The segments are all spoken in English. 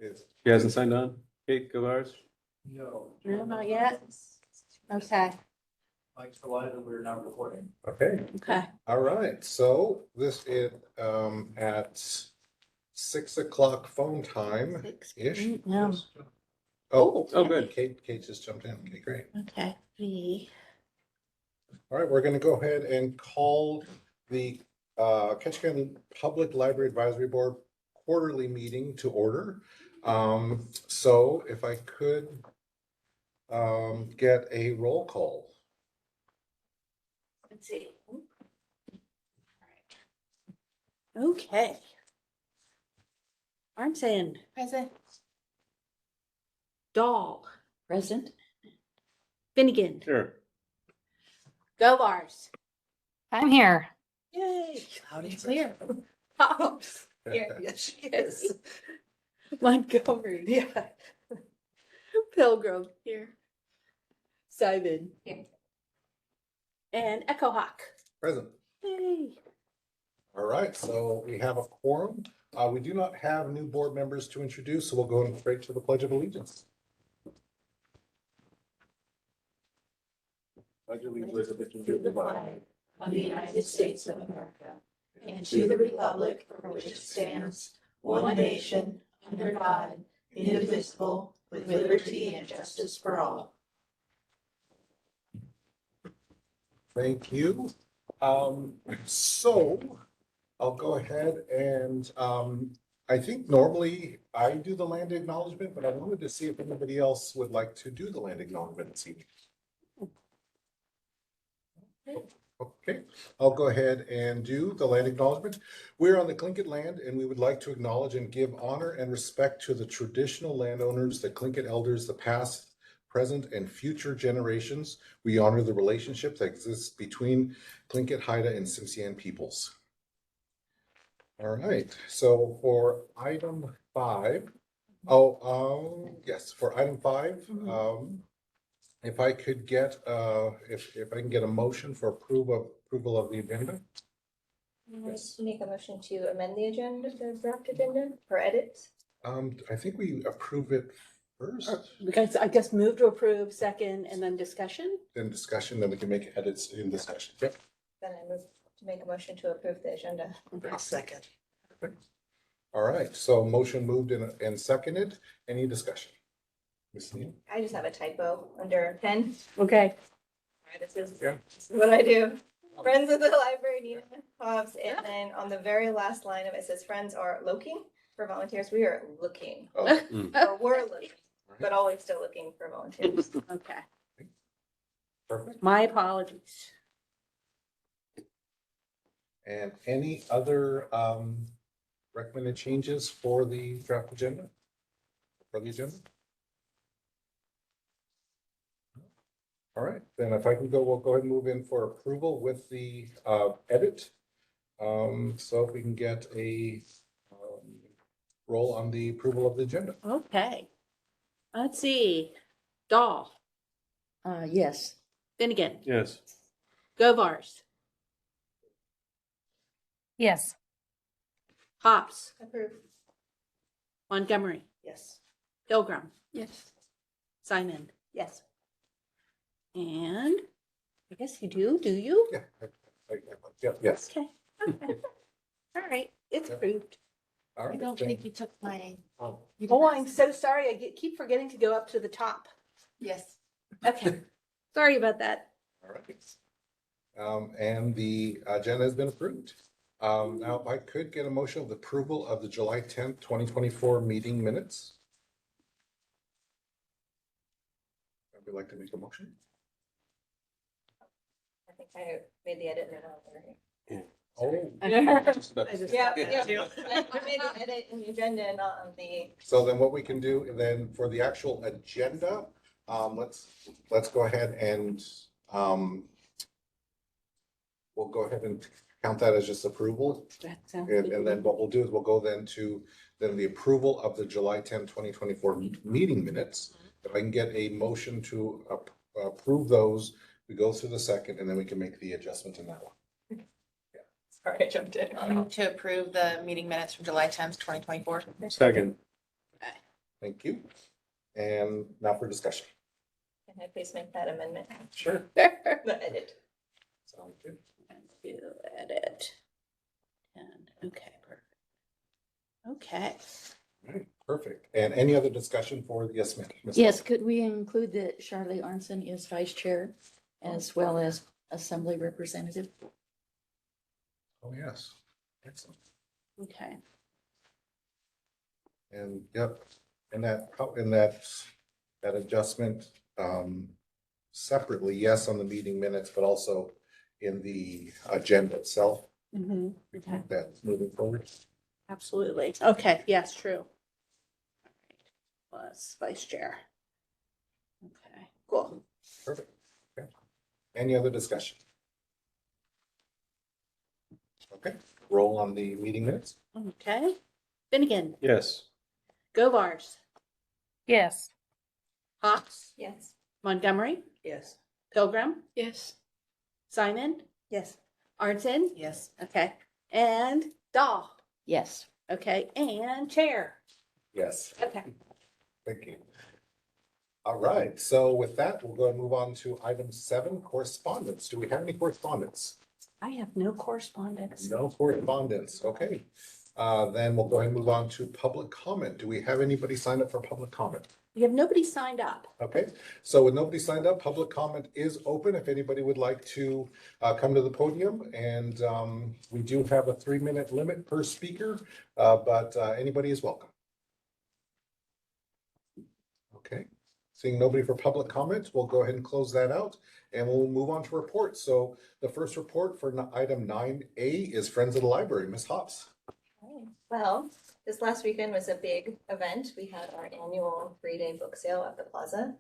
She hasn't signed on? Kate Gavars? No. No, not yet. Okay, Mike's delighted we're now recording. Okay, okay. all right, so this is at 6 o'clock phone time ish. No, Oh, Oh, good. Kate just jumped in. Okay, great. okay. V. All right, we're gonna go ahead and call the Ketchikan Public Library Advisory Board quarterly meeting to order. So if I could get a roll call. Let's see. Okay. Armsand. Present. Dahl. Present. Finnegan. Sure. Govars. I'm here. Yay. Loud and clear. Pops. Here, yes, she is. Montgomery, yeah. Pilgrim, here. Simon. Here. And Echo Hawk. Present. Yay. All right, so we have a quorum. We do not have new board members to introduce, so we'll go straight to the Pledge of Allegiance. Pledge allegiance To the flag of the United States of America and to the republic for which it stands, one nation, under God, indivisible, with liberty and justice for all. Thank you. So I'll go ahead and, I think normally I do the land acknowledgement, but I wanted to see if anybody else would like to do the land acknowledgement this evening. Okay, I'll go ahead and do the land acknowledgement. We're on the Tlingit land and we would like to acknowledge and give honor and respect to the traditional landowners, the Tlingit elders, the past, present, and future generations. We honor the relationship that exists between Tlingit, Haida, and Tsimshian peoples. All right, so for item 5, yes, for item 5, if I could get, if I can get a motion for approval of the agenda. Yes. Make a motion to amend the agenda, the draft agenda for edits. I think we approve it first, Because I guess move to approve, second, and then discussion? then discussion, then we can make edits in discussion. Yep. Then I move to make a motion to approve the agenda. Second. All right, so motion moved and seconded. Any discussion? Ms. Neal? I just have a typo under 10. Okay. This is Yeah. what I do. Friends of the library, Nina Hobbs, and then on the very last line of it says friends are looking for volunteers. We are looking, Oh, or we're looking, but always still looking for volunteers. Okay. perfect. My apologies. And any other recommended changes for the draft agenda? For the agenda? All right, then if I can go, we'll go ahead and move in for approval with the edit. So if we can get a roll on the approval of the agenda. Okay. Let's see. Dahl. Yes. Finnegan. Yes. Govars. Yes. Hops. Approve. Montgomery. Yes. Pilgrim. Yes. Simon. Yes. And I guess you do you? Yeah. Yeah, yes. Okay. Okay. All right. It's Yeah. approved. All right. you took my. Oh, Oh, I'm so sorry. I keep forgetting to go up to the top. Yes. Okay. Sorry about that. all right. And the agenda has been approved. Now if I could get a motion of the approval of the July 10th, 2024 meeting minutes. Would you like to make a motion? I think I made the edit. Oh, Yeah, yeah. I made the edit in the agenda, not on the. so then what we can do then for the actual agenda, let's go ahead and we'll go ahead and count that as just approval. That sounds And good. then what we'll do is we'll go then to the approval of the July 10th, 2024 meeting minutes. If I can get a motion to approve those, we go through the second and then we can make the adjustment in that one. Sorry, I jumped in. To approve the meeting minutes from July 10th, 2024. Second. Thank you. And now for discussion. Can I please make that amendment? Sure. The edit. Sounds good. Do edit. And, okay, perfect. Okay. All right, perfect. And any other discussion for the yes, ma'am? Ms. Yes, could we include that Charlie Arnson is vice chair as well as assembly representative? Oh, yes. Excellent. Okay. And yep, and that adjustment, separately, yes, on the meeting minutes, but also in the agenda itself, Okay, that's moving forward. absolutely. Okay, yes, true. All right. Plus vice chair. Okay, cool. Perfect. Okay. Any other discussion? Okay, roll on the meeting minutes. Okay. Finnegan, Yes. Govars, Yes. Hawks, Yes. Montgomery, Yes. Pilgrim, Yes. Simon, Yes. Arnson. Yes. Okay, and Dahl. Yes. Okay, and chair. Yes, Okay. thank you. All right, so with that, we'll go and move on to item 7, correspondence. Do we have any correspondence? I have no correspondence. No correspondence, okay. Then we'll go ahead and move on to public comment. Do we have anybody signed up for public comment? We have nobody signed up. Okay, so with nobody signed up, public comment is open if anybody would like to come to the podium. And we do have a 3-minute limit per speaker, but anybody is welcome. Okay, seeing nobody for public comments, we'll go ahead and close that out and we'll move on to reports. So the first report for item 9A is Friends of the Library, Ms. Hops. Well, this last weekend was a big event. We had our annual 3-day book sale at the plaza.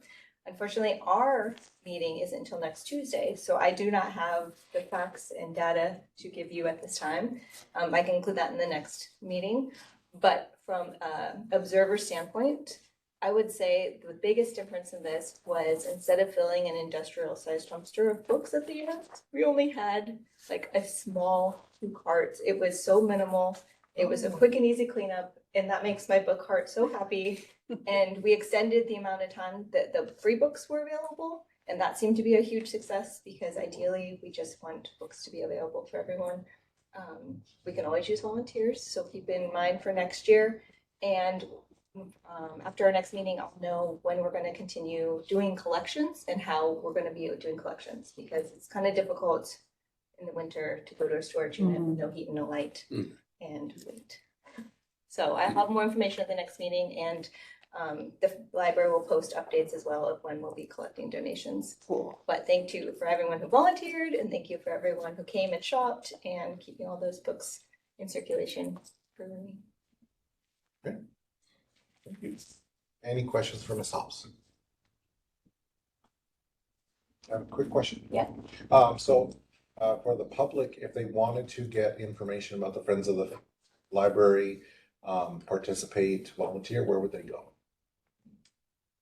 Unfortunately, our meeting isn't until next Tuesday, so I do not have the facts and data to give you at this time. I can include that in the next meeting, but from an observer standpoint, I would say the biggest difference in this was instead of filling an industrial sized dumpster of books at the end, we only had like a small 2 carts. It was so minimal. It was a quick and easy cleanup, and that makes my book heart so happy. And we extended the amount of time that the free books were available, and that seemed to be a huge success because ideally we just want books to be available for everyone. We can always use volunteers, so keep in mind for next year. And after our next meeting, I'll know when we're going to continue doing collections and how we're going to be doing collections, because it's kind of difficult in the winter to go to a storage unit with no heat and no light and wait. So I'll have more information at the next meeting, and the library will post updates as well of when we'll be collecting donations. Cool. But thank you for everyone who volunteered, and thank you for everyone who came and shopped and keeping all those books in circulation for me. Thank you. Any questions for Ms. Hops? I have a quick question. Yeah. For the public, if they wanted to get information about the Friends of the Library, participate, volunteer, where would they go?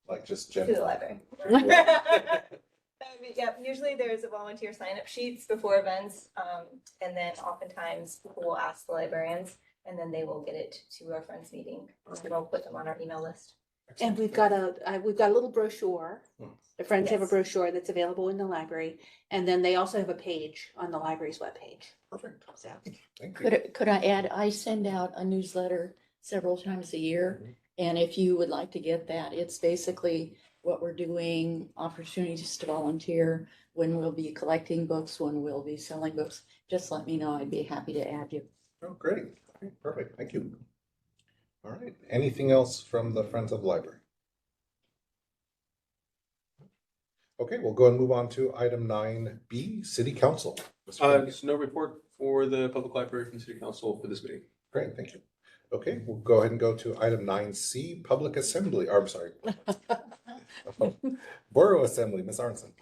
Like just To the general? library. Yeah, usually there's a volunteer sign-up sheets before events, and then oftentimes people will ask the librarians, and then they will get it to our friends meeting. So we'll put them on our email list. And we've got a little brochure. The Friends have a Yes. brochure that's available in the library. And then they also have a page on the library's webpage. Perfect. So, Thank you. Could I add, I send out a newsletter several times a year. And if you would like to get that, it's basically what we're doing, opportunities to volunteer, when we'll be collecting books, when we'll be selling books. Just let me know. I'd be happy to add you. Oh, great. Perfect. Thank you. All right. Anything else from the Friends of the Library? Okay, we'll go and move on to item 9B, City Council. Mr. Finnegan. There's no report for the public library from the city council for this meeting. Great, thank you. Okay, we'll go ahead and go to item 9C, Public Assembly, or I'm sorry. Borough Assembly, Ms. Arnson.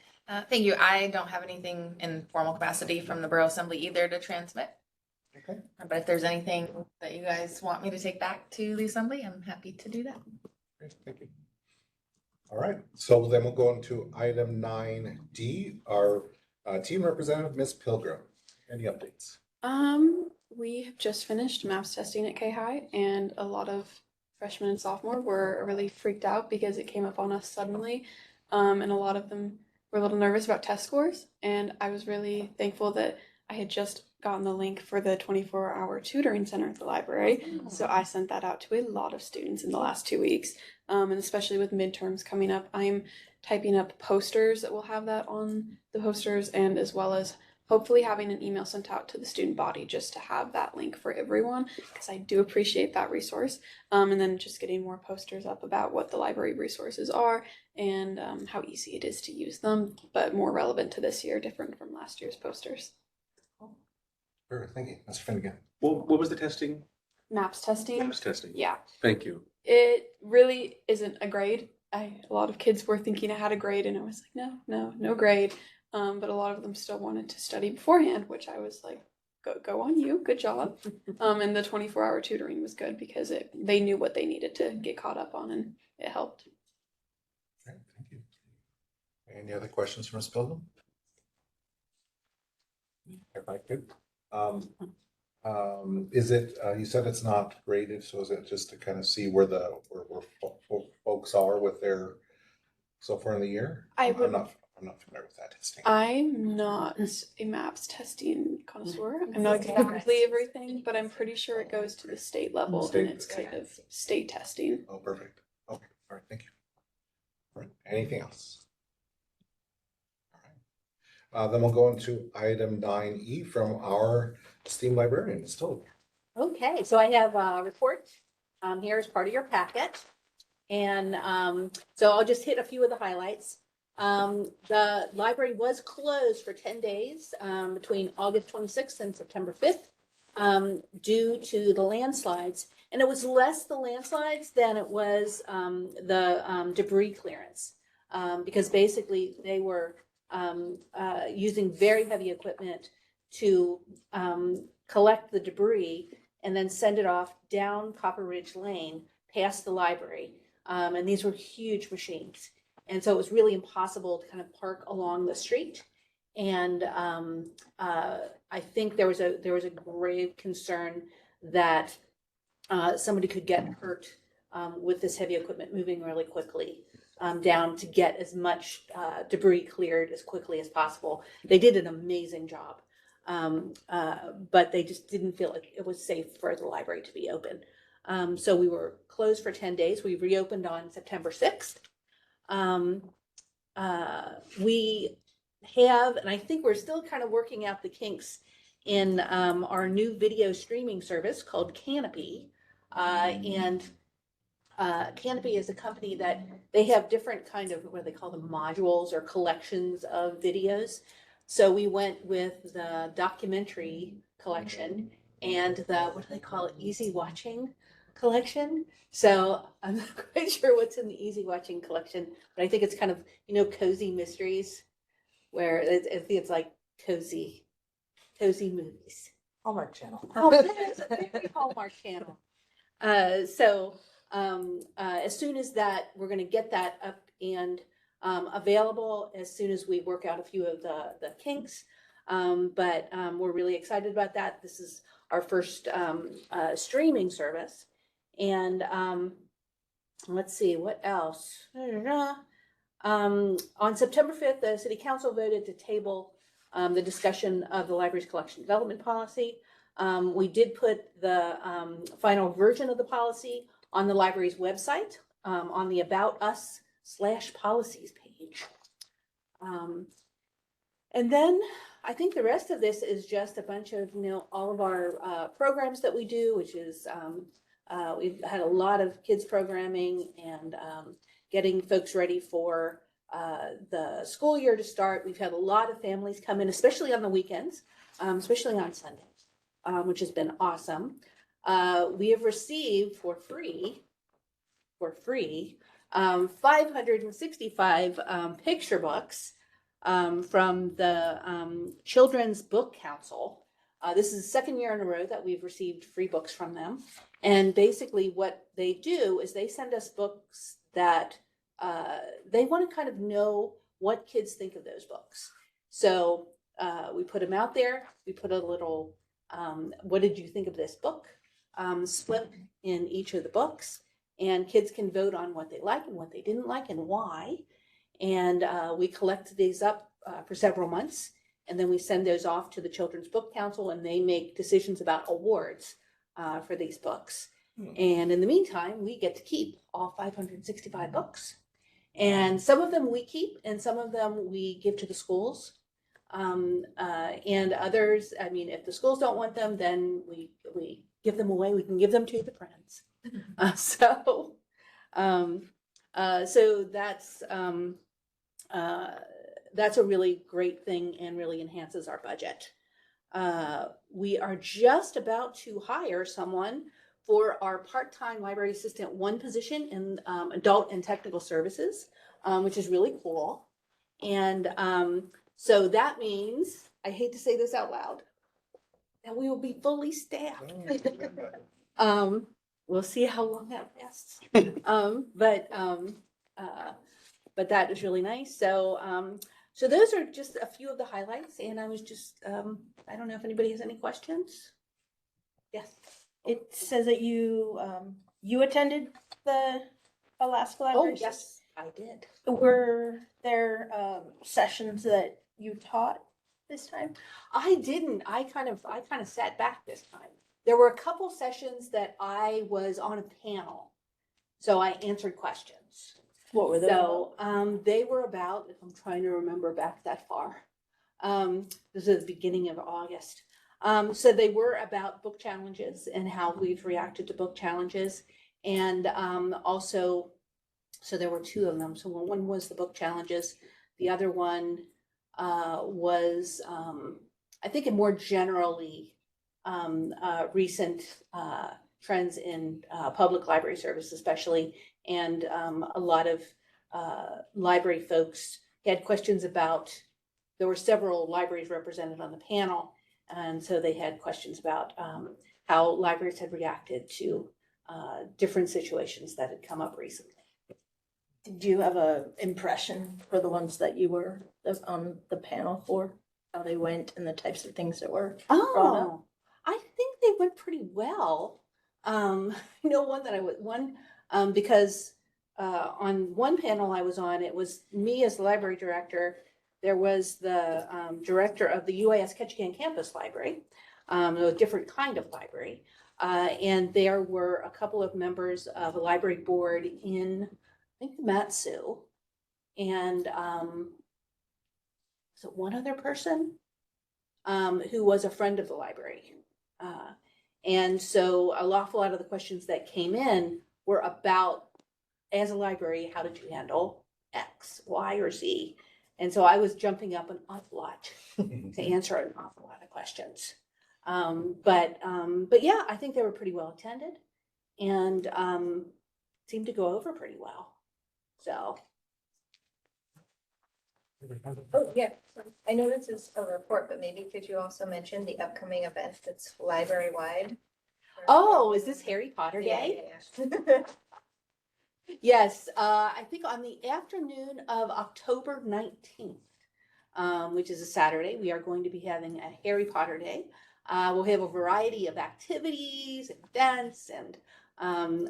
Thank you. I don't have anything in formal capacity from the Borough Assembly either to transmit. Okay. But if there's anything that you guys want me to take back to the Assembly, I'm happy to do that. Great, thank you. All right, so then we'll go into item 9D, our team representative, Ms. Pilgrim. Any updates? We have just finished maps testing at K-High, and a lot of freshman and sophomore were really freaked out because it came up on us suddenly. And a lot of them were a little nervous about test scores. And I was really thankful that I had just gotten the link for the 24-hour tutoring center at the library. So I sent that out to a lot of students in the last 2 weeks. And especially with midterms coming up, I'm typing up posters that will have that on the posters, and as well as hopefully having an email sent out to the student body just to have that link for everyone, because I do appreciate that resource. And then just getting more posters up about what the library resources are and how easy it is to use them, but more relevant to this year, different from last year's posters. Perfect, thank you. Mr. Finnegan. What was the testing? MAPS testing. MAPS testing. Yeah. Thank you. It really isn't a grade. A lot of kids were thinking it had a grade, and I was like, no grade. But a lot of them still wanted to study beforehand, which I was like, go on you, good job. And the 24-hour tutoring was good because they knew what they needed to get caught up on, and it helped. Great, thank you. Any other questions for Ms. Pilgrim? Everybody good? Is it, you said it's not graded, so is it just to kind of see where folks are with their so far in the year? I'm not familiar with that testing. I'm not a MAPS testing connoisseur. I'm not exactly everything, but I'm pretty sure it goes to the state level and it's kind of state testing. Oh, perfect. Okay, all right, thank you. All right, anything else? All right. Then we'll go into item 9E from our esteemed librarian, Ms. Toad. Okay, so I have a report here as part of your packet. And so I'll just hit a few of the highlights. The library was closed for 10 days between August 26th and September 5th due to the landslides. And it was less the landslides than it was the debris clearance because basically they were using very heavy equipment to collect the debris and then send it off down Copper Ridge Lane past the library. And these were huge machines. And so it was really impossible to kind of park along the street. And I think there was a grave concern that somebody could get hurt with this heavy equipment moving really quickly down to get as much debris cleared as quickly as possible. They did an amazing job, but they just didn't feel like it was safe for the library to be open. So we were closed for 10 days. We reopened on September 6th. We have, and I think we're still kind of working out the kinks in our new video streaming service called Kanopy. Kanopy is a company that they have different kind of what they call them modules or collections of videos. So we went with the documentary collection and the, what do they call it, easy watching collection. So I'm not quite sure what's in the easy watching collection, but I think it's kind of, cozy mysteries where it's like cozy movies. Hallmark Channel. Oh, it's a very Hallmark Channel. So as soon as that, we're going to get that up and available as soon as we work out a few of the kinks. But we're really excited about that. This is our first streaming service. And let's see, what else? On September 5th, the City Council voted to table the discussion of the library's collection development policy. We did put the final version of the policy on the library's website on the About Us/policies page. And then I think the rest of this is just a bunch of, all of our programs that we do, which is we've had a lot of kids programming and getting folks ready for the school year to start. We've had a lot of families come in, especially on the weekends, especially on Sundays, which has been awesome. We have received for free 565 picture books from the Children's Book Council. This is the second year in a row that we've received free books from them. And basically what they do is they send us books that they want to kind of know what kids think of those books. So we put them out there. We put a little, what did you think of this book? Slip in each of the books. And kids can vote on what they like and what they didn't like and why. And we collect these up for several months. And then we send those off to the Children's Book Council, and they make decisions about awards for these books. And in the meantime, we get to keep all 565 books. And some of them we keep, and some of them we give to the schools. And others, I mean, if the schools don't want them, then we give them away. We can give them to the friends. So that's a really great thing and really enhances our budget. We are just about to hire someone for our part-time library assistant 1 position in adult and technical services, which is really cool. And so that means, I hate to say this out loud, that we will be fully staffed. We'll see how long that lasts. But that is really nice. So so those are just a few of the highlights. And I was just, I don't know if anybody has any questions. Yes. It says that you attended the Alaska Oh, Library. yes, I did. Were there sessions that you taught this time? I didn't. I kind of sat back this time. There were a couple sessions that I was on a panel, so I answered questions. What were those? So they were about, if I'm trying to remember back that far, this is the beginning of August. So they were about book challenges and how we've reacted to book challenges. And also, so there were 2 of them. So one was the book challenges. The other one was, I think, a more generally recent trends in public library service, especially. And a lot of library folks had questions about, there were several libraries represented on the panel. And so they had questions about how libraries had reacted to different situations that had come up recently. Did you have a impression for the ones that you were on the panel for? How they went and the types of things that were brought up? Oh, I think they went pretty well. I know one that because on one panel I was on, it was me as the library director. There was the director of the UAS Ketchikan Campus Library, a different kind of library. And there were a couple of members of a library board in, I think, Matsu. And so one other person who was a friend of the library. And so an awful lot of the questions that came in were about, as a library, how did you handle X, Y, or Z? And so I was jumping up an awful lot to answer an awful lot of questions. But yeah, I think they were pretty well attended and seemed to go over pretty well. So. Oh, yeah. I know this is a report, but maybe could you also mention the upcoming event that's library-wide? Oh, is this Harry Potter Yeah, Day? yeah. Yes, I think on the afternoon of October 19th, which is a Saturday, we are going to be having a Harry Potter Day. We'll have a variety of activities and dance and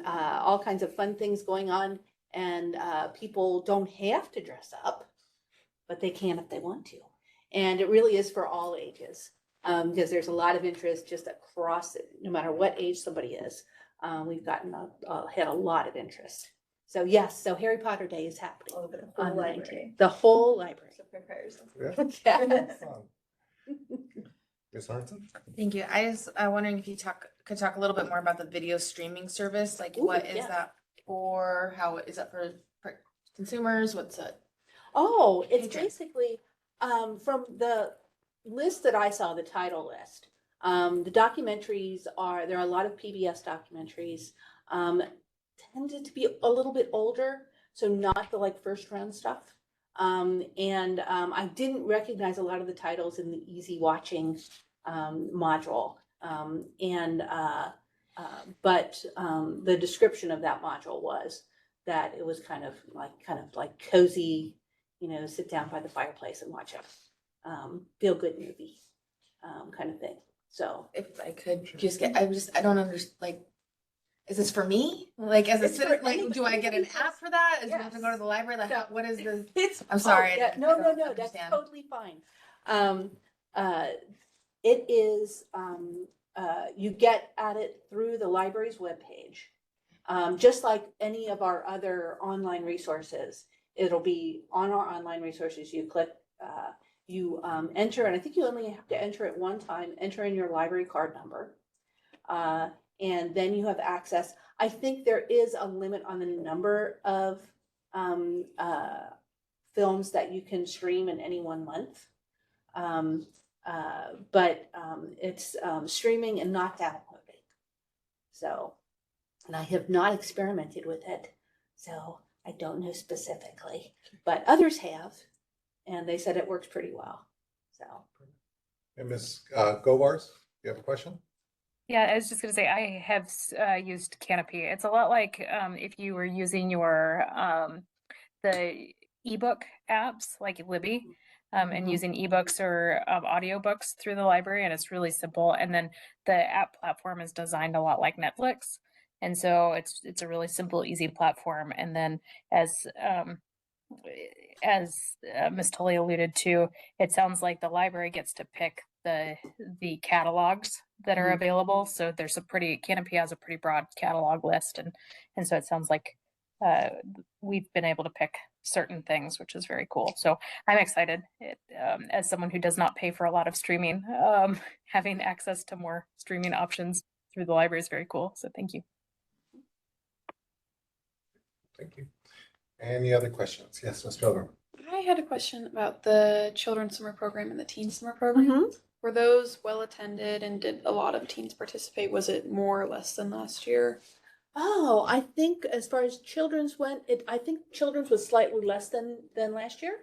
all kinds of fun things going on. And people don't have to dress up, but they can if they want to. And it really is for all ages, because there's a lot of interest just across it, no matter what age somebody is. We've had a lot of interest. So yes, so Harry Potter Day is happening. Over the whole on the library. 19th. The whole library. So prepare yourself. Yeah. Ms. Hartson? Thank you. I just wondering if you could talk a little bit more about the video streaming service. Like, Ooh, what is yeah. that for? How is that for consumers? What's it? Oh, it's Okay. basically from the list that I saw, the title list. The documentaries there are a lot of PBS documentaries, tended to be a little bit older, so not the like first round stuff. I didn't recognize a lot of the titles in the easy watching module. But the description of that module was that it was kind of like cozy, sit down by the fireplace and watch a feel good movie kind of thing. So If I could just get, I don't understand, like, Is this for me? Like as a It's for citizen, like anybody do I get an because- app for that? Is do I have to Yes. go to the library? Like No. what is the? It's. I'm sorry, yeah, I no, don't that's understand. totally fine. It is, you get at it through the library's webpage. Just like any of our other online resources, it'll be on our online resources. You click, you enter, and I think you only have to enter it one time, enter in your library card number. And then you have access. I think there is a limit on the number of films that you can stream in any 1 month. But it's streaming and not downloading. So, and I have not experimented with it, so I don't know specifically, but others have, and they said it works pretty well. So, And Ms. Govars, you have a question? Yeah, I was just gonna say, I have used Canopy. It's a lot like if you were using your the ebook apps like Libby, and using ebooks or audiobooks through the library, and it's really simple. And then the app platform is designed a lot like Netflix, and so it's a really simple, easy platform. And then as Ms. Tully alluded to, it sounds like the library gets to pick the catalogs that are available. So there's Canopy has a pretty broad catalog list, and so it sounds like we've been able to pick certain things, which is very cool. So I'm excited. As someone who does not pay for a lot of streaming, having access to more streaming options through the library is very cool. So thank you. Thank you. Any other questions? Yes, Ms. Pilgrim. I had a question about the children's summer program and the teen summer program. Were those well attended and did a lot of teens participate? Was it more or less than last year? oh, I think as far as children's went, I think children's was slightly less than last year.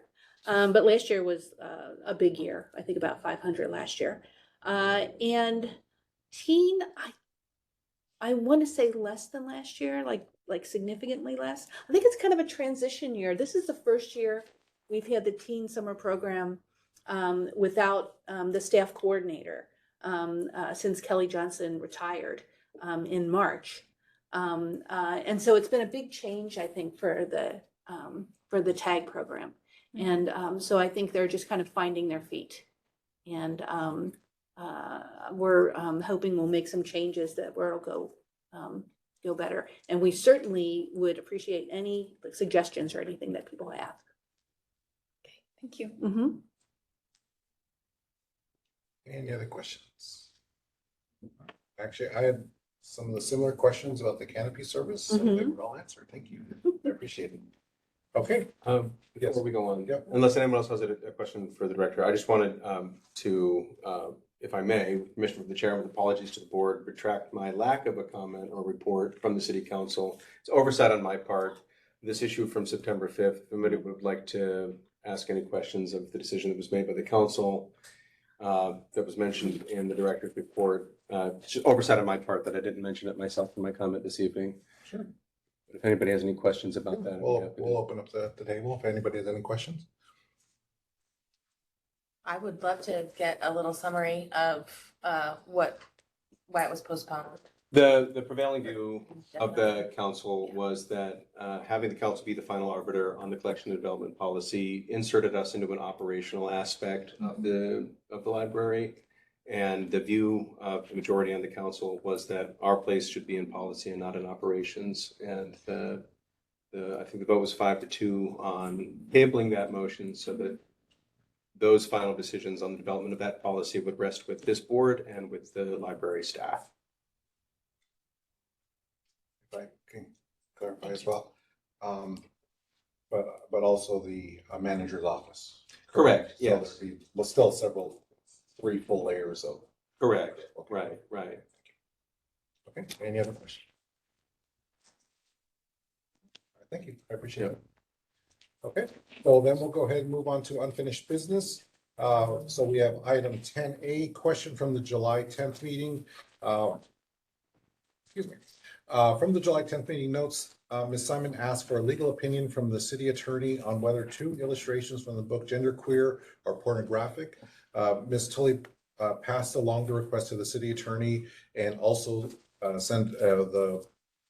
But last year was a big year. I think about 500 last year. And teen, I want to say less than last year, like significantly less. I think it's kind of a transition year. This is the first year we've had the teen summer program without the staff coordinator since Kelly Johnson retired in March. And so it's been a big change, I think, for the TAG program. And so I think they're just kind of finding their feet. And we're hoping we'll make some changes where it'll go better. And we certainly would appreciate any suggestions or anything that people have. Okay, thank you. Mm-hmm. Any other questions? Actually, I had some of the similar questions about the Canopy service, so they were all answered. Thank you. I appreciate it. Okay. Yes. Before we go on, Yep. unless anyone else has a question for the director, I just wanted to, if I may, with permission from the chair, with apologies to the board, retract my lack of a comment or report from the city council. It's oversight on my part. This issue from September 5th, if anybody would like to ask any questions of the decision that was made by the council that was mentioned in the director's report, it's just oversight on my part that I didn't mention it myself in my comment this evening. Sure. But if anybody has any questions about that, I'd be happy to- We'll open up the table if anybody has any questions. I would love to get a little summary of why it was postponed. The prevailing view of the council was that having the council be the final arbiter on the collection and development policy inserted us into an operational aspect of the library. And the view of the majority on the council was that our place should be in policy and not in operations. And I think the vote was 5-2 on tabling that motion so that those final decisions on the development of that policy would rest with this board and with the library staff. If I can clarify as well. But also the manager's office. Correct, So yes. there'd be, well, still three full layers of. Correct, Okay. right. Okay, any other questions? Thank you, I appreciate it. Okay, so then we'll go ahead and move on to unfinished business. So we have item 10A, question from the July 10th meeting. Excuse me. From the July 10th meeting notes, Ms. Simon asked for a legal opinion from the city attorney on whether 2 illustrations from the book Genderqueer are pornographic. Ms. Tully passed along the request to the city attorney and also sent the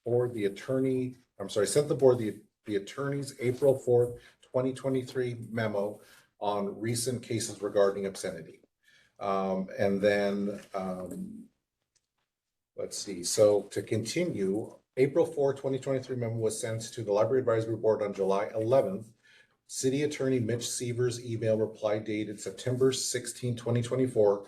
board the attorney, I'm sorry, sent the board the attorney's April 4th, 2023 memo on recent cases regarding obscenity. And then, let's see, so to continue, April 4, 2023 memo was sent to the Library Advisory Board on July 11th. City Attorney Mitch Seaver's email reply dated September 16, 2024,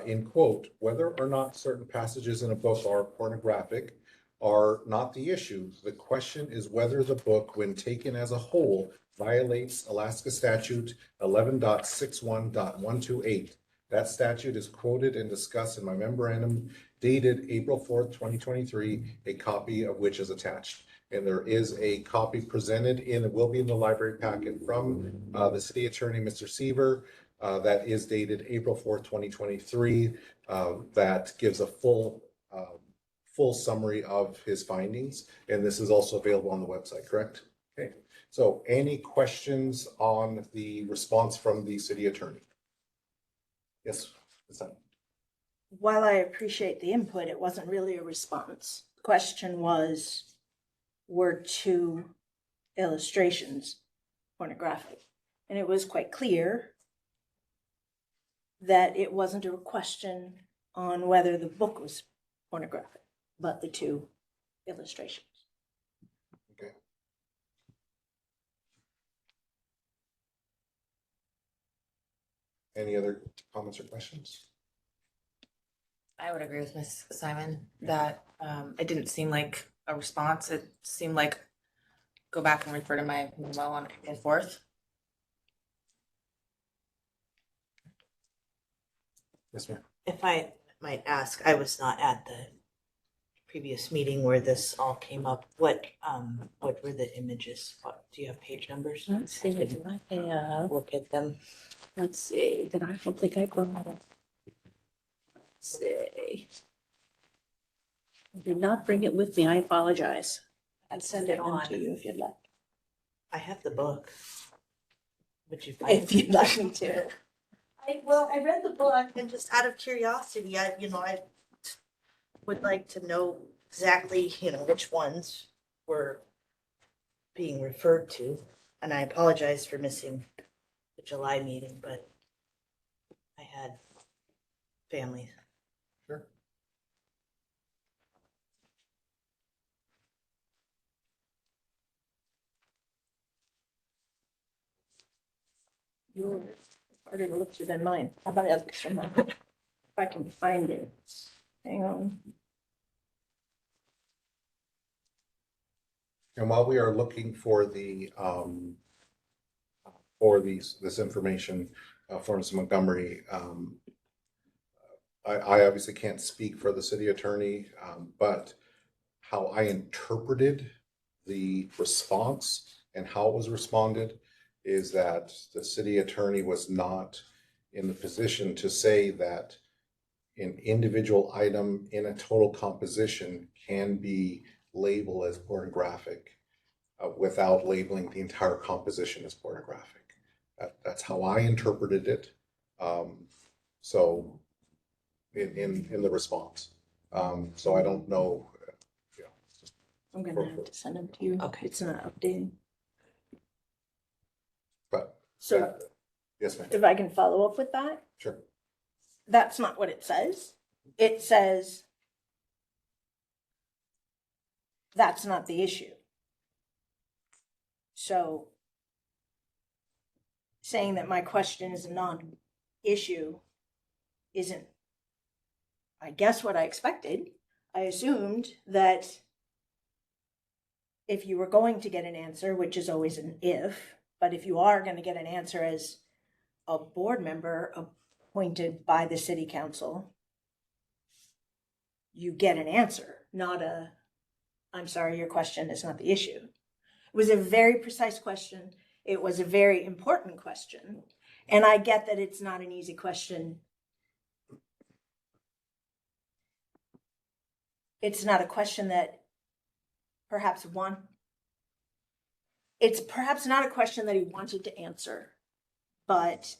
in quote, whether or not certain passages in a book are pornographic are not the issue. The question is whether the book, when taken as a whole, violates Alaska Statute 11.61.128. That statute is quoted and discussed in my memorandum dated April 4th, 2023, a copy of which is attached. And there is a copy presented in, it will be in the library packet from the city attorney, Mr. Seaver, that is dated April 4th, 2023, that gives a full summary of his findings. And this is also available on the website, correct? Okay. So any questions on the response from the city attorney? Yes, Ms. Hunt. While I appreciate the input, it wasn't really a response. The question was, were two illustrations pornographic? And it was quite clear that it wasn't a question on whether the book was pornographic, but the two illustrations. Okay. Any other comments or questions? I would agree with Ms. Simon that it didn't seem like a response. It seemed like go back and refer to my memo on April 4th. Yes, ma'am. If I might ask, I was not at the previous meeting where this all came up. What were the images? Do you have page numbers? Let's see, do I have, Look at them. let's see, did I don't think I brought it. Let's see. I did not bring it with me, I apologize. I'd send it on to you if you'd like. I have the book. Would you find If you'd like me to. I read the book and just out of curiosity, I would like to know exactly, which ones were being referred to. And I apologize for missing the July meeting, but I had family. Sure. Yours harder to look through than mine. How about if I can find it? Hang on. And while we are looking for the this information for Ms. Montgomery, I obviously can't speak for the city attorney, but how I interpreted the response and how it was responded is that the city attorney was not in the position to say that an individual item in a total composition can be labeled as pornographic without labeling the entire composition as pornographic. That's how I interpreted it. So in the response. So I don't know. I'm gonna have to send them to you. Okay. It's not updating. But So yes, ma'am. if I can follow up with that, Sure. that's not what it says. It says that's not the issue. So saying that my question is a non-issue isn't, I guess, what I expected. I assumed that if you were going to get an answer, which is always an if, but if you are going to get an answer as a board member appointed by the city council, you get an answer, not a, I'm sorry, your question is not the issue. It was a very precise question. It was a very important question. And I get that it's not an easy question. It's not a question that it's perhaps not a question that he wanted to answer, but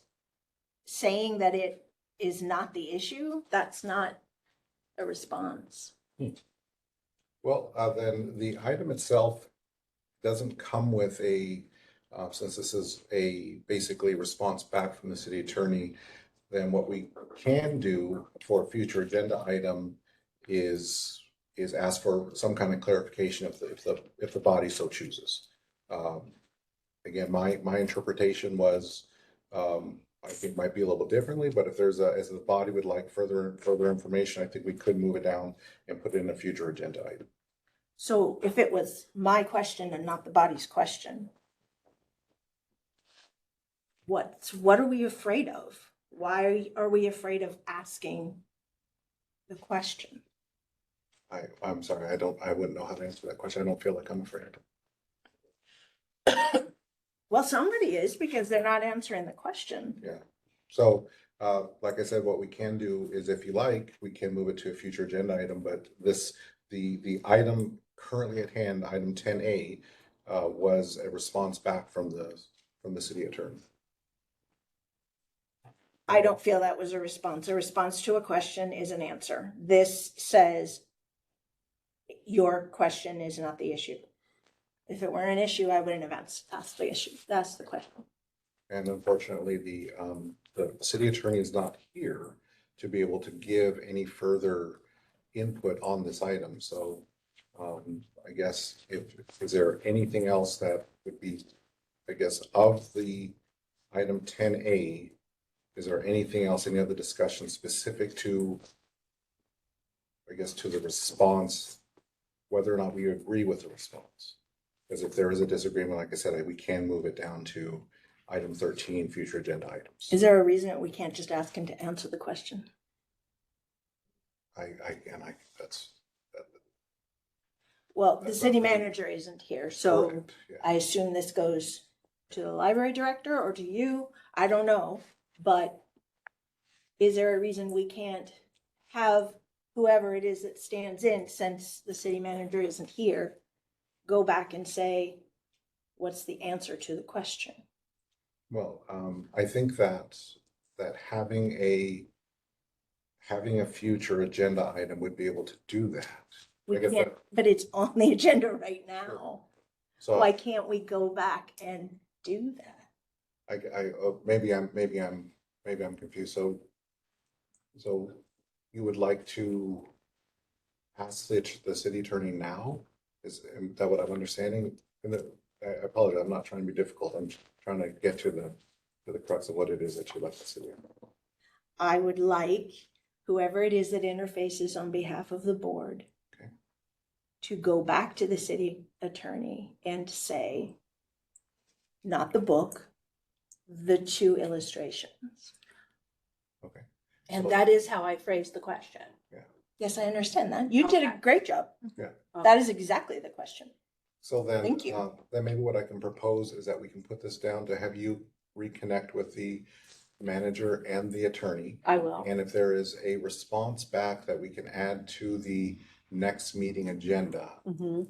saying that it is not the issue, that's not a response. Well, then the item itself doesn't come with a, since this is a basically response back from the city attorney, then what we can do for a future agenda item is ask for some kind of clarification if the body so chooses. Again, my interpretation was, I think might be a little differently, but if there's as the body would like further information, I think we could move it down and put it in a future agenda item. So if it was my question and not the body's question, what are we afraid of? Why are we afraid of asking the question? I'm sorry, I wouldn't know how to answer that question. I don't feel like I'm afraid. Well, somebody is because they're not answering the question. Yeah. So, like I said, what we can do is if you like, we can move it to a future agenda item, but the item currently at hand, item 10A, was a response back from the city attorney. I don't feel that was a response. A response to a question is an answer. This says your question is not the issue. If it were an issue, I wouldn't have asked the issue. That's the question. And unfortunately, the city attorney is not here to be able to give any further input on this item. So, I guess is there anything else that would be, I guess, of the item 10A, is there anything else, any other discussion specific to, I guess, to the response, whether or not we agree with the response? Because if there is a disagreement, like I said, we can move it down to item 13, future agenda items. Is there a reason that we can't just ask him to answer the question? That's. Well, the That's city not really- manager isn't here, so Correct, yeah. I assume this goes to the library director or to you. I don't know, but is there a reason we can't have whoever it is that stands in, since the city manager isn't here, go back and say, what's the answer to the question? Well, I think that having a future agenda item would be able to do that. We I guess can't, but it's on the agenda right now. So Why can't we go back and do that? maybe I'm confused. So you would like to ask the city attorney now? Is that what I'm understanding? And I apologize, I'm not trying to be difficult. I'm trying to get to the crux of what it is that you like to see. I would like whoever it is that interfaces on behalf of the board Okay. to go back to the city attorney and say, not the book, the 2 illustrations. Okay. And So- that is how I phrased the question. Yes, I understand that. You did a great job. Yeah. That is exactly the question. So then, Thank you. Then maybe what I can propose is that we can put this down to have you reconnect with the manager and the attorney. I will. And if there is a response back that we can add to the next meeting agenda, Mhm.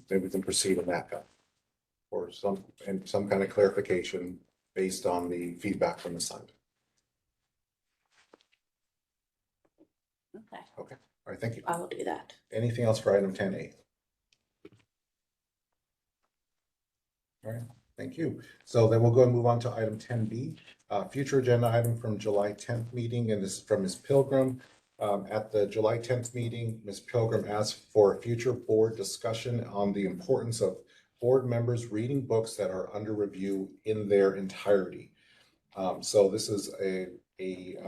then we can proceed in that. Or some kind of clarification based on the feedback from the site. Okay, All right, thank you. I will do that. Anything else for item 10A? All right, thank you. So then we'll go and move on to item 10B, future agenda item from July 10th meeting, and this is from Ms. Pilgrim. At the July 10th meeting, Ms. Pilgrim asked for a future board discussion on the importance of board members reading books that are under review in their entirety. So this is a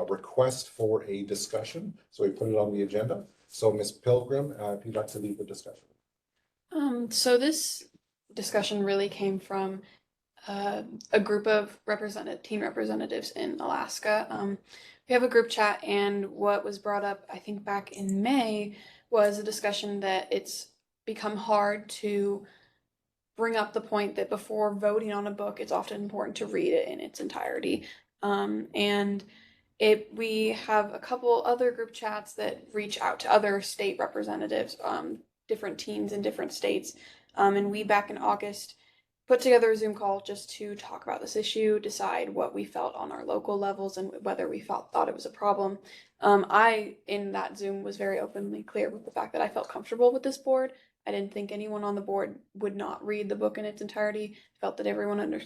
request for a discussion, so we put it on the agenda. So Ms. Pilgrim, if you'd like to lead the discussion. So this discussion really came from a group of teen representatives in Alaska. We have a group chat, and what was brought up, I think back in May, was a discussion that it's become hard to bring up the point that before voting on a book, it's often important to read it in its entirety. And we have a couple other group chats that reach out to other state representatives, different teams in different states. And we back in August put together a Zoom call just to talk about this issue, decide what we felt on our local levels and whether we thought it was a problem. I, in that Zoom, was very openly clear with the fact that I felt comfortable with this board. I didn't think anyone on the board would not read the book in its entirety, felt that everyone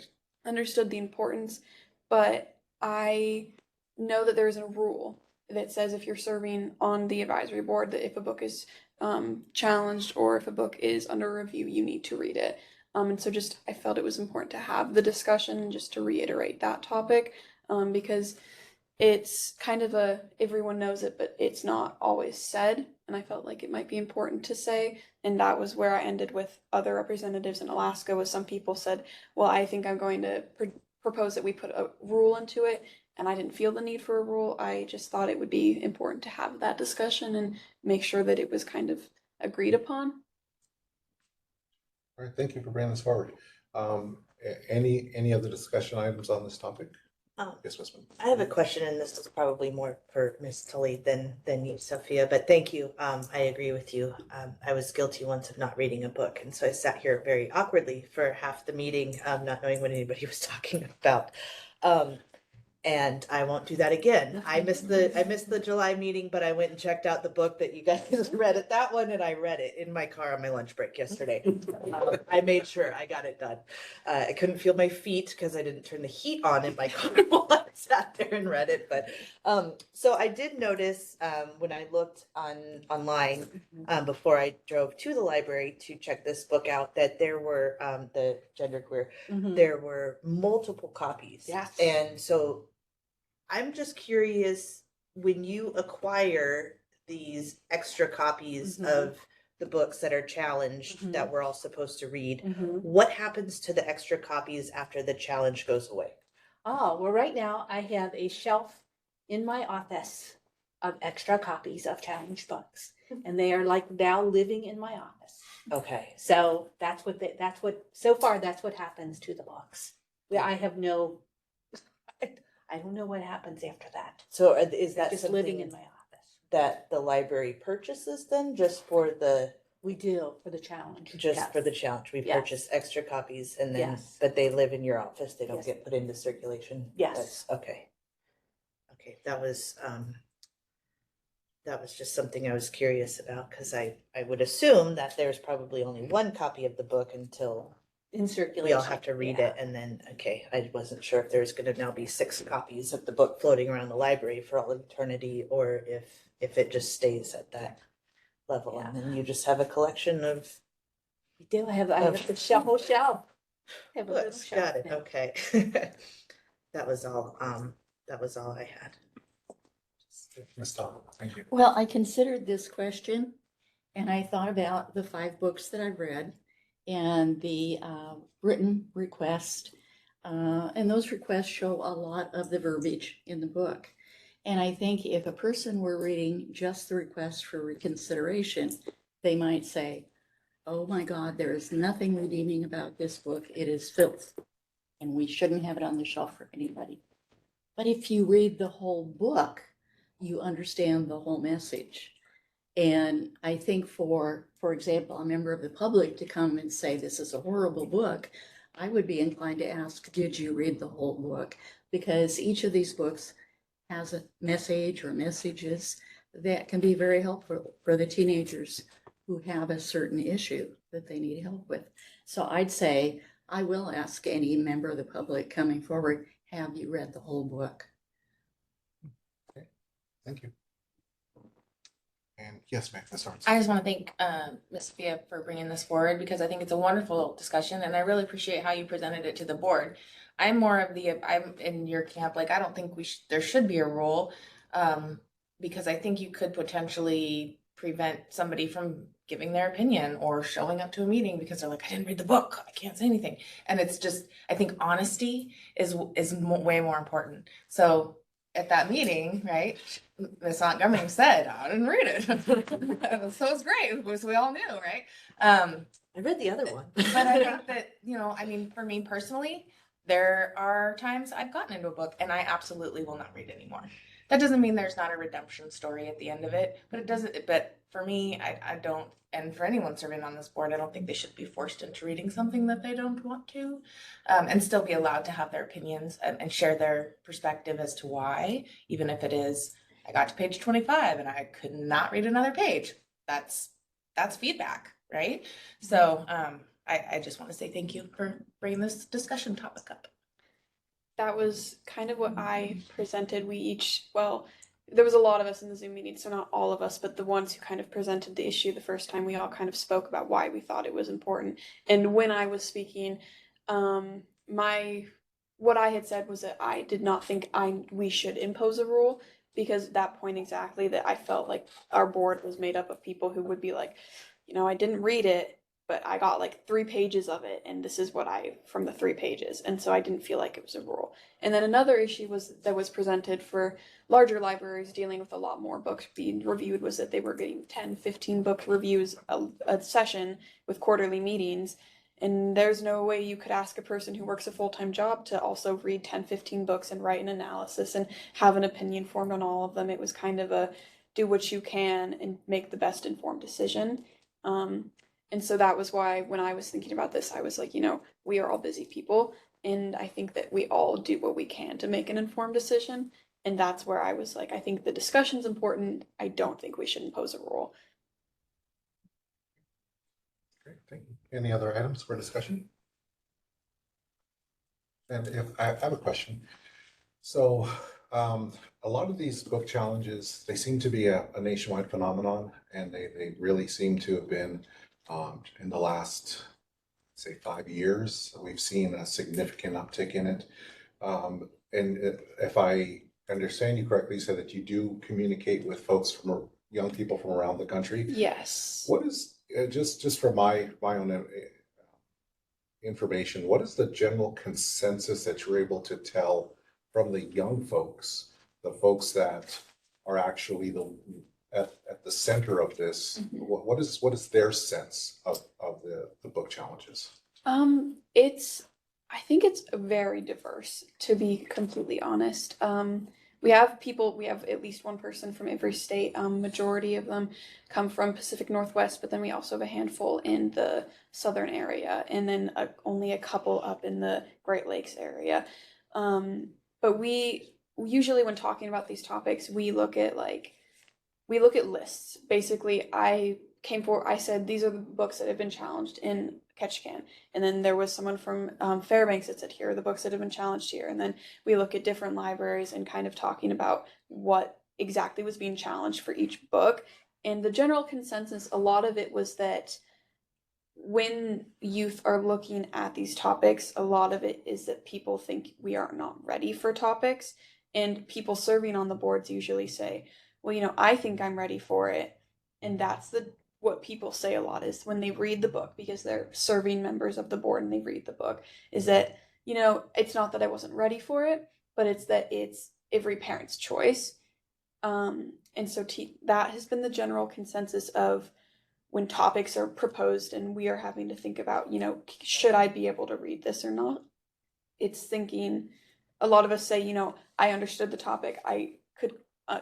understood the importance, but I know that there is a rule that says if you're serving on the advisory board, that if a book is challenged or if a book is under review, you need to read it. And so just I felt it was important to have the discussion just to reiterate that topic, because it's kind of everyone knows it, but it's not always said. And I felt like it might be important to say. And that was where I ended with other representatives in Alaska, was some people said, well, I think I'm going to propose that we put a rule into it. And I didn't feel the need for a rule. I just thought it would be important to have that discussion and make sure that it was kind of agreed upon. All right, thank you for bringing this forward. Any other discussion items on this topic? Yes, Ms. Smith. I have a question, and this is probably more for Ms. Tully than you, Sophia, but thank you. I agree with you. I was guilty once of not reading a book, and so I sat here very awkwardly for half the meeting, not knowing what anybody was talking about. And I won't do that again. I missed the July meeting, but I went and checked out the book that you guys read at that one, and I read it in my car on my lunch break yesterday. I made sure I got it done. I couldn't feel my feet because I didn't turn the heat on in my car while I sat there and read it. But so I did notice when I looked online before I drove to the library to check this book out that there were the genderqueer. There were multiple copies. Yes. And so I'm just curious, when you acquire these extra copies of the books that are challenged that we're all supposed to read, what happens to the extra copies after the challenge goes away? Oh, well, right now I have a shelf in my office of extra copies of challenged books, and they are like now living in my office. Okay. So so far that's what happens to the books. I have I don't know what happens after that. So is that Just something living in my office. that the library purchases then just for the We do for the challenge. for the challenge? We Yes. purchase extra copies and then Yes. but they live in your office. They don't Yes. get put into circulation. Yes. Okay. Okay, that was just something I was curious about because I would assume that there's probably only one copy of the book until In circulation. we all have to read it, and then I wasn't sure if there's going to now be 6 copies of the book floating around the library for all eternity, or if it just stays at that level, and then you just have a collection of We do. I have the whole shelf. I have a little books. shelf Got it. now. Okay. That was all. That was all I had. Ms. Tom, thank you. Well, I considered this question and I thought about the 5 books that I've read and the written request. And those requests show a lot of the verbiage in the book. And I think if a person were reading just the request for reconsideration, they might say, oh my God, there is nothing redeeming about this book. It is filth. And we shouldn't have it on the shelf for anybody. But if you read the whole book, you understand the whole message. And I think for example, a member of the public to come and say, this is a horrible book, I would be inclined to ask, did you read the whole book? Because each of these books has a message or messages that can be very helpful for the teenagers who have a certain issue that they need help with. So I'd say, I will ask any member of the public coming forward, have you read the whole book? Thank you. And yes, ma'am, Ms. Harms. I just want to thank Ms. Sophia for bringing this forward because I think it's a wonderful discussion and I really appreciate how you presented it to the board. I'm in your camp, like I don't think there should be a rule because I think you could potentially prevent somebody from giving their opinion or showing up to a meeting because they're like, I didn't read the book, I can't say anything. And it's just, I think honesty is way more important. So at that meeting, right, Ms. Montgomery said, I didn't read it. So it's great, because we all knew, right? I read the other one. But I think that, I mean, for me personally, there are times I've gotten into a book and I absolutely will not read anymore. That doesn't mean there's not a redemption story at the end of it, but it doesn't, but for me, I don't, and for anyone serving on this board, I don't think they should be forced into reading something that they don't want to, and still be allowed to have their opinions and share their perspective as to why, even if it is, I got to page 25 and I could not read another page. That's feedback, right? So I just want to say thank you for bringing this discussion topic up. That was kind of what I presented. Well, there was a lot of us in the Zoom meeting, so not all of us, but the ones who kind of presented the issue the first time, we all kind of spoke about why we thought it was important. And when I was speaking, what I had said was that I did not think we should impose a rule, because that point exactly, that I felt like our board was made up of people who would be like, I didn't read it, but I got like 3 pages of it, and this is what from the 3 pages. And so I didn't feel like it was a rule. And then another issue that was presented for larger libraries dealing with a lot more books being reviewed was that they were getting 10, 15 book reviews a session with quarterly meetings. And there's no way you could ask a person who works a full-time job to also read 10, 15 books and write an analysis and have an opinion formed on all of them. It was kind of a do what you can and make the best informed decision. And so that was why when I was thinking about this, I was like, we are all busy people. And I think that we all do what we can to make an informed decision. And that's where I was like, I think the discussion's important. I don't think we should impose a rule. Great, thank you. Any other items for discussion? And if I have a question. So a lot of these book challenges, they seem to be a nationwide phenomenon, and they really seem to have been in the last, say, 5 years, we've seen a significant uptick in it. And if I understand you correctly, you said that you do communicate with folks young people from around the country. Yes. What is, just for my own information, what is the general consensus that you're able to tell from the young folks, the folks that are actually at the center of this? Mm-hmm. What is their sense of the book challenges? I think it's very diverse, to be completely honest. We have at least one person from every state. Majority of them come from Pacific Northwest, but then we also have a handful in the southern area, and then only a couple up in the Great Lakes area. But we usually, when talking about these topics, we look at lists. Basically, I said these are the books that have been challenged in Ketchikan, and then there was someone from Fairbanks that said here are the books that have been challenged here, and then we look at different libraries and kind of talking about what exactly was being challenged for each book. And the general consensus, a lot of it was that when youth are looking at these topics, a lot of it is that people think we are not ready for topics, and people serving on the boards usually say, well, I think I'm ready for it. And that's what people say a lot is when they read the book, because they're serving members of the board and they read the book, is that, it's not that I wasn't ready for it, but it's that it's every parent's choice. And so that has been the general consensus of when topics are proposed and we are having to think about, should I be able to read this or not? It's thinking, a lot of us say, I understood the topic, I could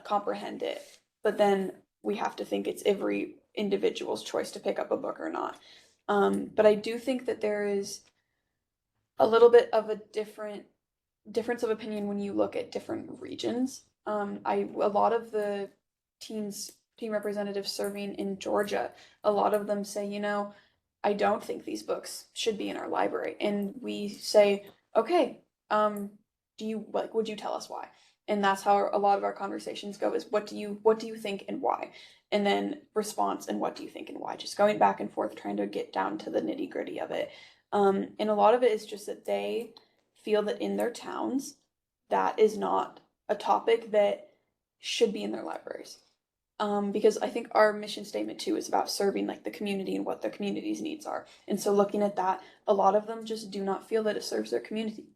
comprehend it, but then we have to think it's every individual's choice to pick up a book or not. But I do think that there is a little bit of a difference of opinion when you look at different regions. A lot of the team representatives serving in Georgia, a lot of them say, I don't think these books should be in our library. And we say, okay, would you tell us why? And that's how a lot of our conversations go, is what do you think and why? And then response and what do you think and why? Just going back and forth, trying to get down to the nitty gritty of it. And a lot of it is just that they feel that in their towns, that is not a topic that should be in their libraries. Because I think our mission statement too is about serving the community and what their community's needs are. And so looking at that, a lot of them just do not feel that it serves their community.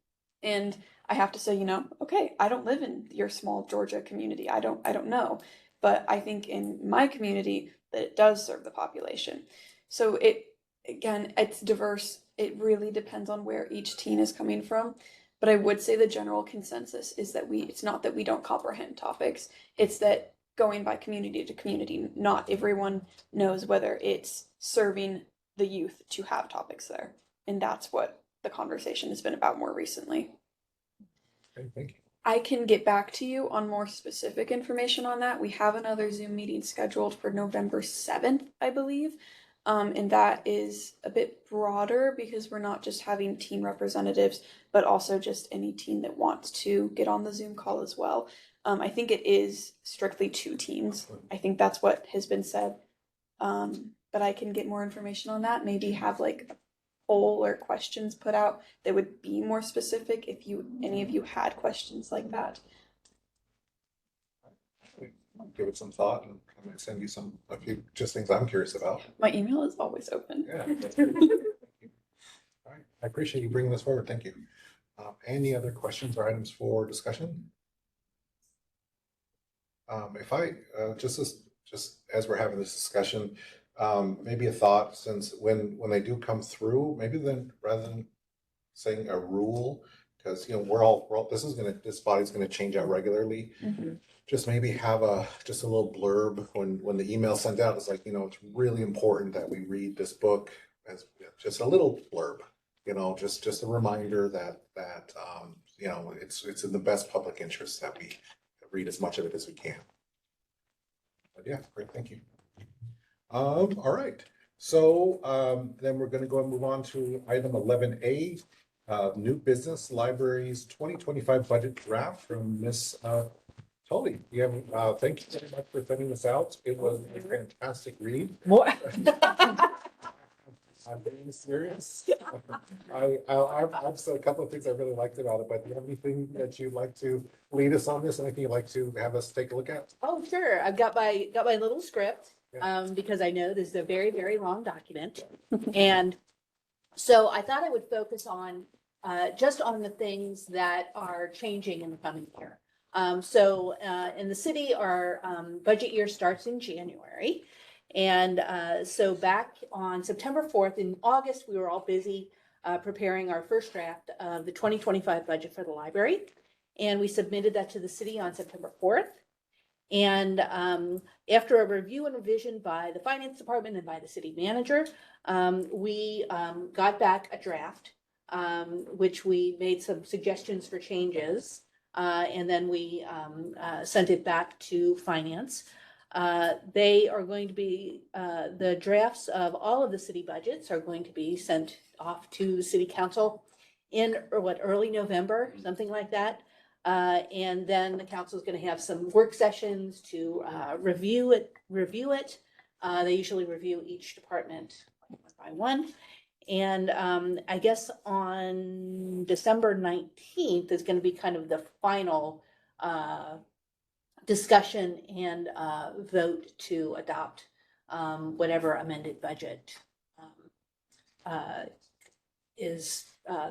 And I have to say, okay, I don't live in your small Georgia community. I don't know. But I think in my community that it does serve the population. So it's diverse. It really depends on where each teen is coming from. But I would say the general consensus is that it's not that we don't comprehend topics, it's that going by community to community, not everyone knows whether it's serving the youth to have topics there. And that's what the conversation has been about more recently. Okay, thank you. I can get back to you on more specific information on that. We have another Zoom meeting scheduled for November 7th, I believe. And that is a bit broader because we're not just having team representatives, but also just any team that wants to get on the Zoom call as well. I think it is strictly 2 teams. I think that's what has been said. But I can get more information on that. Maybe have like a poll or questions put out that would be more specific if any of you had questions like that. Give it some thought and I might send you a few just things I'm curious about. My email is always open. Yeah. That's good. Thank you. All right. I appreciate you bringing this forward. Thank you. Any other questions or items for discussion? If I just as we're having this discussion, maybe a thought, since when they do come through, maybe then rather than saying a rule, because we're all this body's gonna change out regularly. Just maybe have just a little blurb when the email sent out. It's like, it's really important that we read this book, as just a little blurb, just a reminder that it's in the best public interest that we read as much of it as we can. But yeah, great, thank you. All right, so then we're going to go and move on to item 11A, new business libraries 2025 budget draft from Miss Tully. Thank you very much for sending this out. It was a fantastic read. What? I'm being serious. I've said a couple of things I really liked about it, but do you have anything that you'd like to lead us on this? Anything you'd like to have us take a look at? Oh, sure. I've got my little script, because I know this is a very, very long document. And so I thought I would focus on just on the things that are changing in the coming year. So in the city, our budget year starts in January. And so back on September 4th, in August, we were all busy preparing our first draft of the 2025 budget for the library. And we submitted that to the city on September 4th. And after a review and revision by the finance department and by the city manager, we got back a draft, which we made some suggestions for changes. And then we sent it back to finance. They are going to be, the drafts of all of the city budgets are going to be sent off to city council in early November, something like that. And then the council is going to have some work sessions to review it. They usually review each department one by one. And I guess on December 19th is going to be kind of the final discussion and vote to adopt whatever amended budget is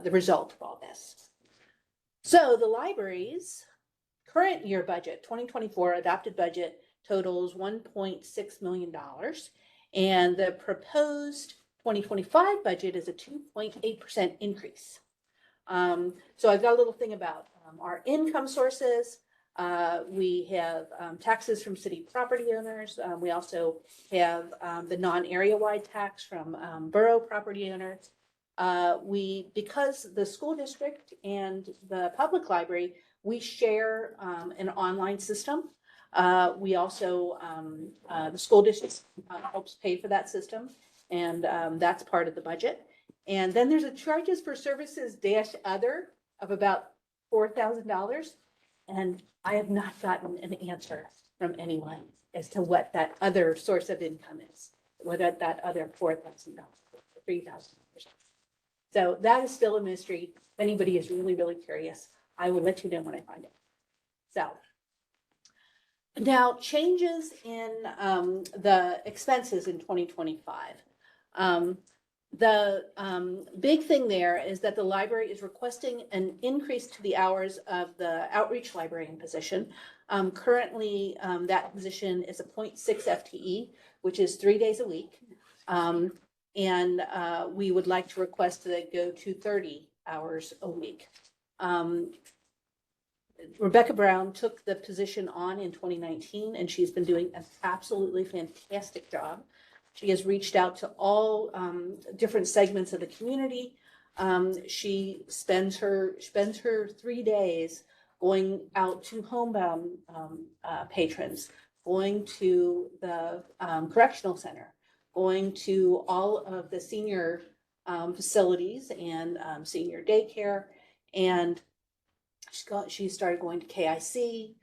the result of all this. So the library's current year budget, 2024 adopted budget, totals $1.6 million. And the proposed 2025 budget is a 2.8% increase. So I've got a little thing about our income sources. We have taxes from city property owners. We also have the non-area wide tax from borough property owners. Because the school district and the public library, we share an online system. We also, the school district helps pay for that system, and that's part of the budget. And then there's a charges for services -other of about $4,000. And I have not gotten an answer from anyone as to what that other source of income is, whether that other $4,000 or $3,000. So that is still a mystery. If anybody is really, really curious, I will let you know when I find it. So now changes in the expenses in 2025. The big thing there is that the library is requesting an increase to the hours of the outreach librarian position. Currently, that position is a 0.6 FTE, which is 3 days a week. And we would like to request that it go to 30 hours a week. Rebecca Brown took the position on in 2019, and she's been doing an absolutely fantastic job. She has reached out to all different segments of the community. She spends her 3 days going out to homebound patrons, going to the correctional center, going to all of the senior facilities and senior daycare, and she started going to KIC.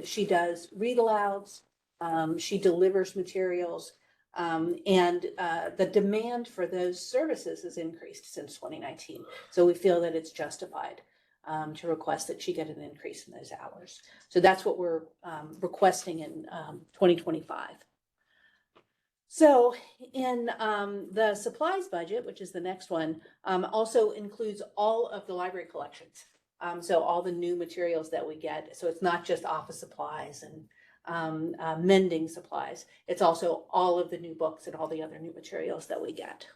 She does read alouds. She delivers materials. And the demand for those services has increased since 2019. So we feel that it's justified to request that she get an increase in those hours. So that's what we're requesting in 2025. So in the supplies budget, which is the next one, also includes all of the library collections. So all the new materials that we get. So it's not just office supplies and mending supplies. It's also all of the new books and all the other new materials that we get.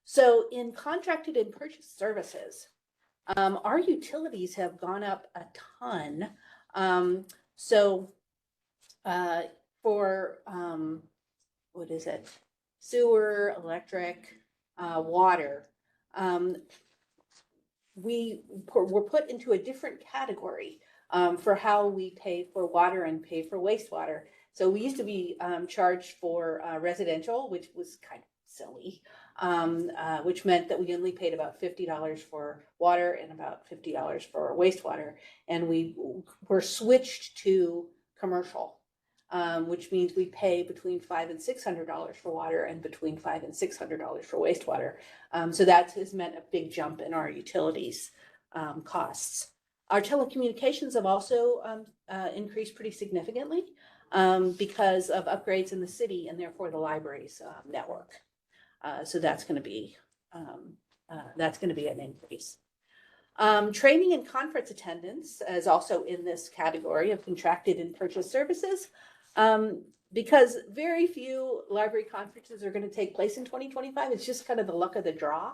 So in contracted and purchased services, our utilities have gone up a ton. For what is it? Sewer, electric, water. We're put into a different category for how we pay for water and pay for wastewater. So we used to be charged for residential, which was kind of silly, which meant that we only paid about $50 for water and about $50 for wastewater. And we were switched to commercial, which means we pay between $500 and $600 for water and between $500 and $600 for wastewater. So that has meant a big jump in our utilities costs. Our telecommunications have also increased pretty significantly because of upgrades in the city and therefore the library's network. So that's going to be an increase. Training and conference attendance is also in this category of contracted and purchased services. Because very few library conferences are going to take place in 2025. It's just kind of the luck of the draw.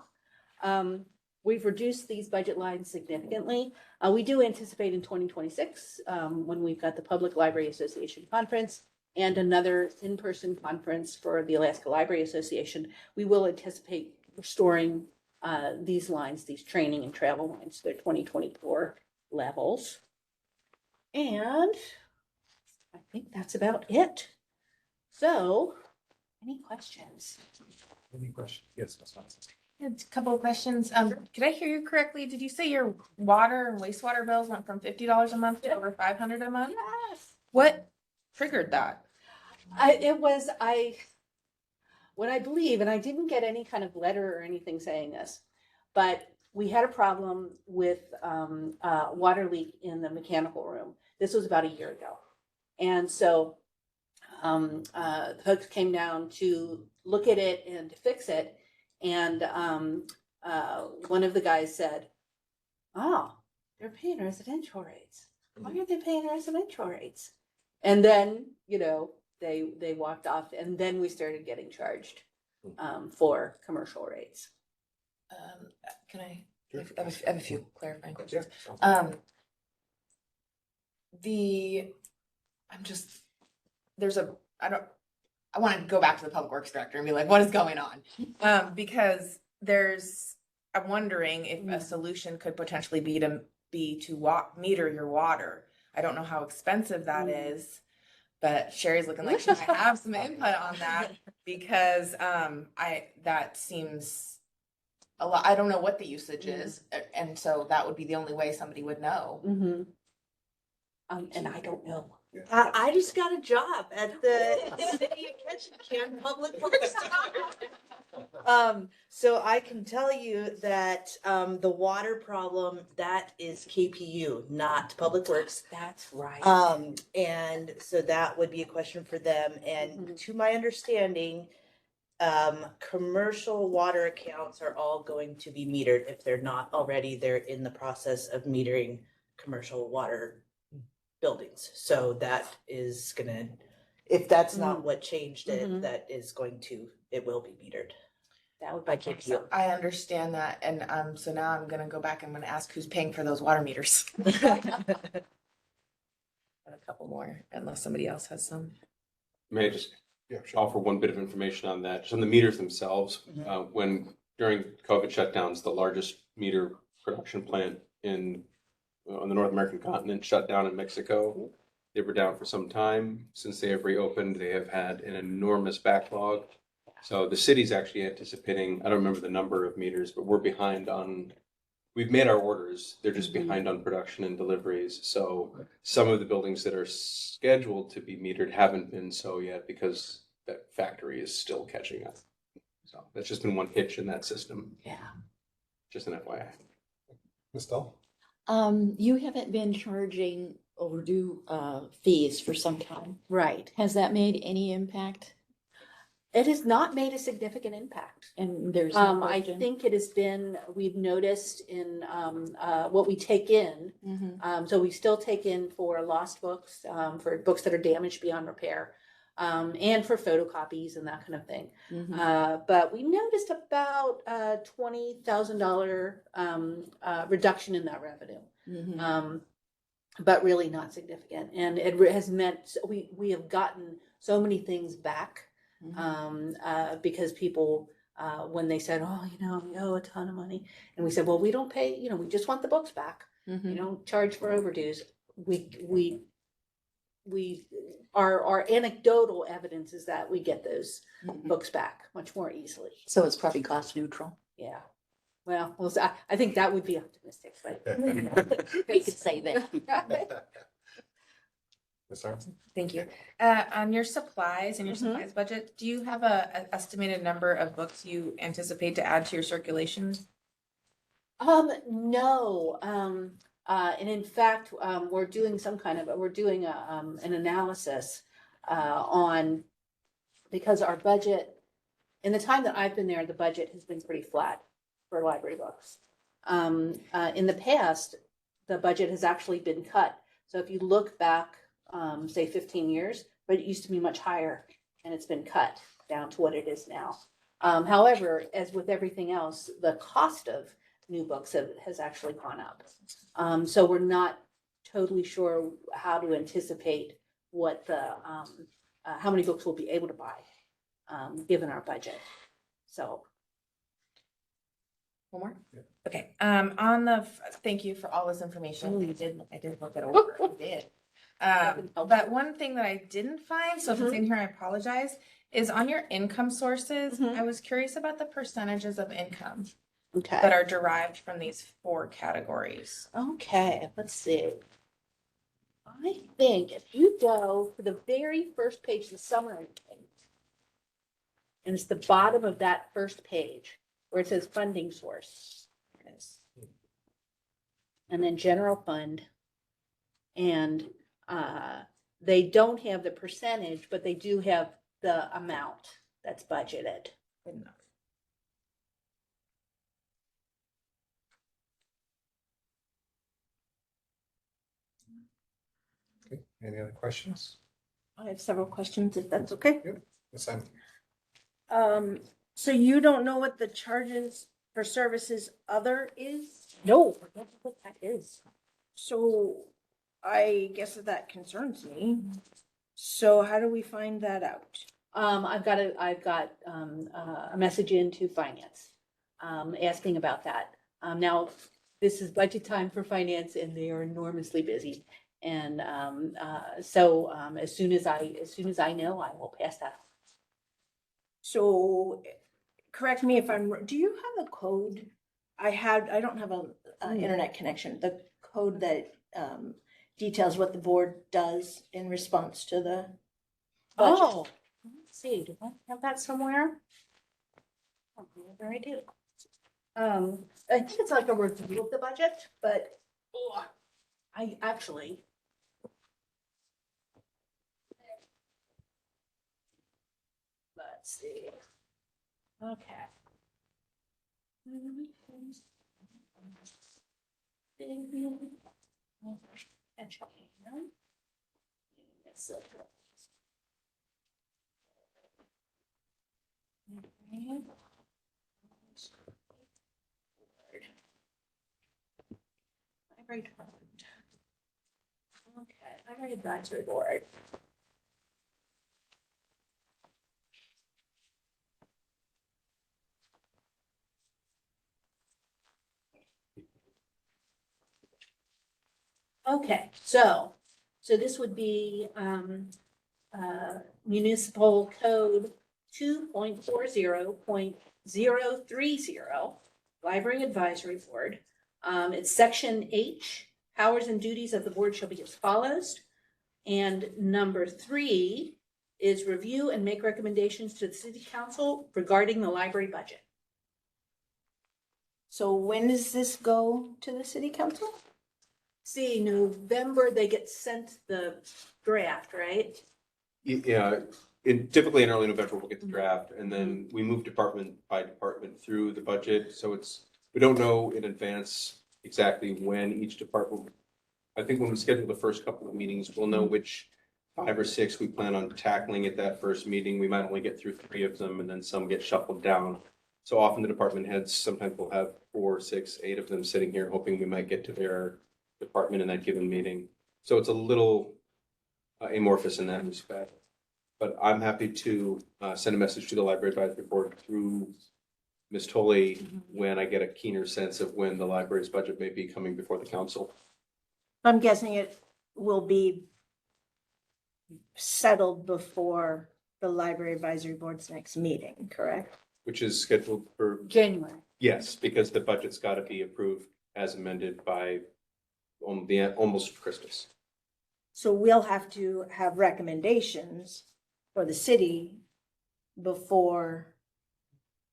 We've reduced these budget lines significantly. We do anticipate in 2026, when we've got the Public Library Association conference and another in-person conference for the Alaska Library Association, we will anticipate restoring these lines, these training and travel lines, to their 2024 levels. And I think that's about it. So, any questions? Any questions? Yes, that's not. A couple of questions. Did I hear you correctly? Did you say your water and wastewater bills went from $50 a month to over $500 a month? Yes. What triggered that? What I believe, and I didn't get any kind of letter or anything saying this, but we had a problem with water leak in the mechanical room. This was about a year ago. And so the folks came down to look at it and to fix it. And one of the guys said, "Oh, they're paying residential rates. Why are they paying residential rates?" And then, they walked off, and then we started getting charged for commercial rates. Can I? Sure. I have a few clarifying questions. Yeah. I want to go back to the public works director and be like, what is going on? Because I'm wondering if a solution could potentially be to meter your water. I don't know how expensive that is, but Sherry's looking like she might have some input on that because that seems a lot. I don't know what the usage is, and so that would be the only way somebody would know. Mm-hmm. And I don't know. I just got a job at the City of Ketchikan Public Works Department. So I can tell you that the water problem, that is KPU, not Public Works. That's right. And so that would be a question for them. And to my understanding, commercial water accounts are all going to be metered. If they're not already, they're in the process of metering commercial water buildings. So that is gonna, if that's not what changed it, that is going to, it will be metered. That would be cute. I understand that, and so now I'm gonna go back and I'm gonna ask who's paying for those water meters. And a couple more, unless somebody else has some. May I just Yeah, sure. offer one bit of information on that, just on the meters themselves. When during COVID shutdowns, the largest meter production plant on the North American continent shut down in Mexico. They were down for some time. Since they have reopened, they have had an enormous backlog. So the city's actually anticipating, I don't remember the number of meters, but we're behind on, we've made our orders. They're just behind on production and deliveries. So some of the buildings that are scheduled to be metered haven't been so yet because that factory is still catching up. So that's just been one hitch in that system. Yeah. Just an FYI. Ms. Dahl? You haven't been charging overdue fees for some time. Right. Has that made any impact? It has not made a significant impact. And there's no I question? think it has been, we've noticed in what we take in. So we still take in for lost books, for books that are damaged beyond repair, and for photocopies and that kind of thing. But we noticed about $20,000 reduction in that revenue. But really not significant. And it has meant we have gotten so many things back because people, when they said, oh, you know, we owe a ton of money. And we said, well, we don't pay, you know, we just want the books back. We don't charge for overdues. Our anecdotal evidence is that we get those books back much more easily. So it's probably cost neutral. Yeah. Well, I think that would be optimistic, but. You could say that. Ms. Armstrong? Thank you. On your supplies and your supplies budget, do you have an estimated number of books you anticipate to add to your circulation? No, and in fact, we're doing an analysis, because our budget, in the time that I've been there, the budget has been pretty flat for library books. In the past, the budget has actually been cut. So if you look back, say 15 years, but it used to be much higher and it's been cut down to what it is now. However, as with everything else, the cost of new books has actually gone up. So we're not totally sure how to anticipate what how many books we'll be able to buy, given our budget. So. One more? Yeah. Okay, thank you for all this information. I did look it over. I did. But one thing that I didn't find, so if it's in here, I apologize, is on your income sources. I was curious about the percentages of income that are derived from these 4 categories. Okay, let's see. I think if you go to the very first page, the summary page, and it's the bottom of that first page where it says funding source. There it is. And then general fund. And they don't have the percentage, but they do have the amount that's budgeted. Good enough. Okay, any other questions? I have several questions, if that's okay. Ms. Simon? So you don't know what the charges for services other is? No, I don't know what that is. So I guess that concerns me. So how do we find that out? I've got a message into finance, asking about that. Now, this is budget time for finance and they are enormously busy. And, so, as soon as I know, I will pass that. So correct me if do you have a code? I don't have an internet connection, the code that, details what the board does in response to the budget. Oh, let's see, do I have that somewhere? I don't know whether I do. I think it's like a review of the budget, but I actually. Let's see. Okay. Library Department. Okay, Library Advisory Board. Okay, so this would be, municipal code 2.40.030, Library Advisory Board. It's section H, powers and duties of the board shall be as follows. And number 3 is review and make recommendations to the city council regarding the library budget. So when does this go to the city council? See, November, they get sent the draft, right? Yeah, typically in early November, we'll get the draft, and then we move department by department through the budget, so we don't know in advance exactly when each department. I think when we schedule the first couple of meetings, we'll know which 5 or 6 we plan on tackling at that first meeting. We might only get through 3 of them, and then some get shuffled down. So often the department heads, sometimes we'll have 4, 6, 8 of them sitting here, hoping we might get to their department in that given meeting. So it's a little amorphous in that respect. But I'm happy to send a message to the Library Advisory Board through Ms. Tolley when I get a keener sense of when the library's budget may be coming before the council. I'm guessing it will be settled before the library advisory board's next meeting, correct? Which is scheduled for, January. yes, because the budget's got to be approved as amended by almost Christmas. So we'll have to have recommendations for the city before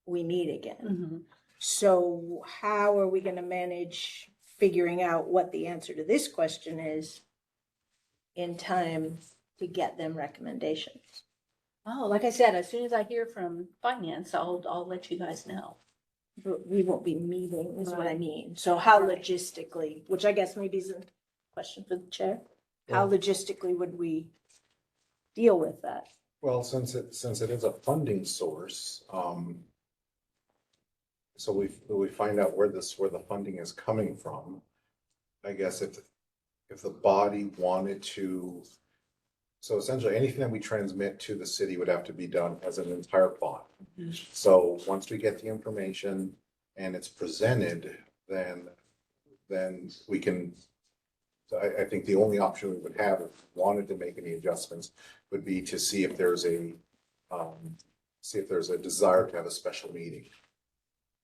we meet again. So how are we going to manage figuring out what the answer to this question is in time to get them recommendations? Oh, like I said, as soon as I hear from finance, I'll let you guys know. But we won't be meeting, is what I mean. So how Right. logistically, which I guess maybe is a question for the chair, how logistically would we deal with that? Well, since it is a funding source, so we find out where the funding is coming from. I guess if the body wanted to, so essentially anything that we transmit to the city would have to be done as an entire plot. So once we get the information and it's presented, then we can. So I think the only option we would have if we wanted to make any adjustments would be to see if there's a desire to have a special meeting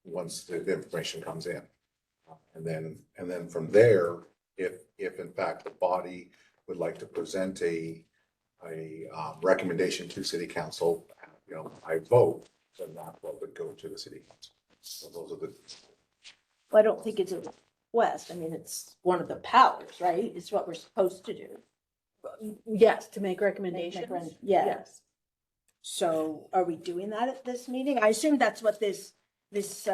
once the information comes in. And then from there, if in fact the body would like to present a recommendation to city council, I vote, then that vote would go to the city council. So those are the. Well, I don't think it's a request. I mean, it's one of the powers, right? It's what we're supposed to do. Yes, to make recommendations. Yeah. Yes. So are we doing that at this meeting? I assume that's what this, Yes,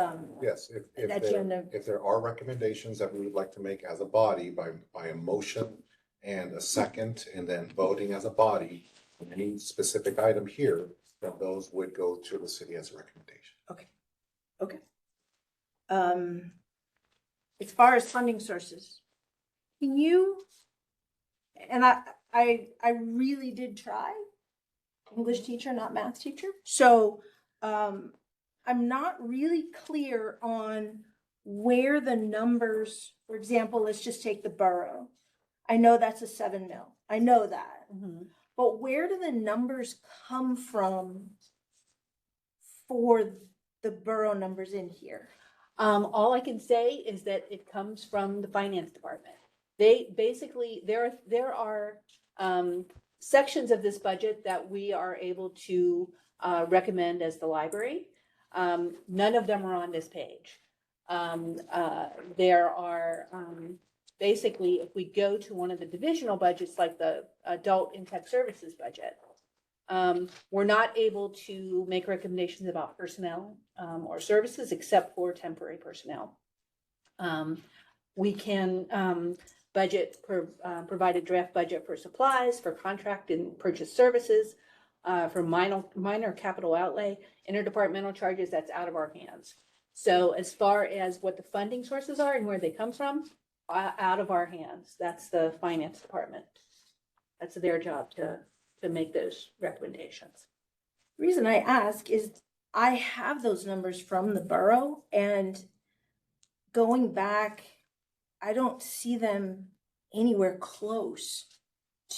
agenda. if there are recommendations that we would like to make as a body by a motion and a second, and then voting as a body, on any specific item here, then those would go to the city as a recommendation. Okay. As far as funding sources, can you, and I really did try, English teacher, not math teacher. So, I'm not really clear on where the numbers, for example, let's just take the borough. I know that's a 7 mil. I know that. But where do the numbers come from for the borough numbers in here? All I can say is that it comes from the finance department. They basically, there are sections of this budget that we are able to recommend as the library. None of them are on this page. There are basically, if we go to one of the divisional budgets, like the adult and tech services budget, we're not able to make recommendations about personnel or services except for temporary personnel. We can provide a draft budget for supplies, for contract and purchase services, for minor capital outlay, interdepartmental charges, that's out of our hands. So as far as what the funding sources are and where they come from, out of our hands. That's the finance department. That's their job to make those recommendations. Reason I ask is I have those numbers from the borough, and going back, I don't see them anywhere close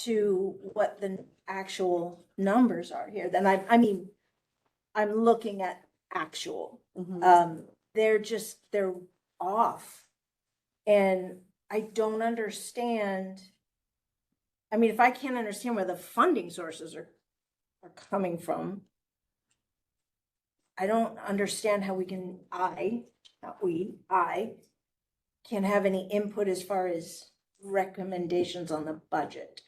to what the actual numbers are here. Then I mean, I'm looking at actual. They're off. And I don't understand. I mean, if I can't understand where the funding sources are coming from, I don't understand how we can, I can have any input as far as recommendations on the budget.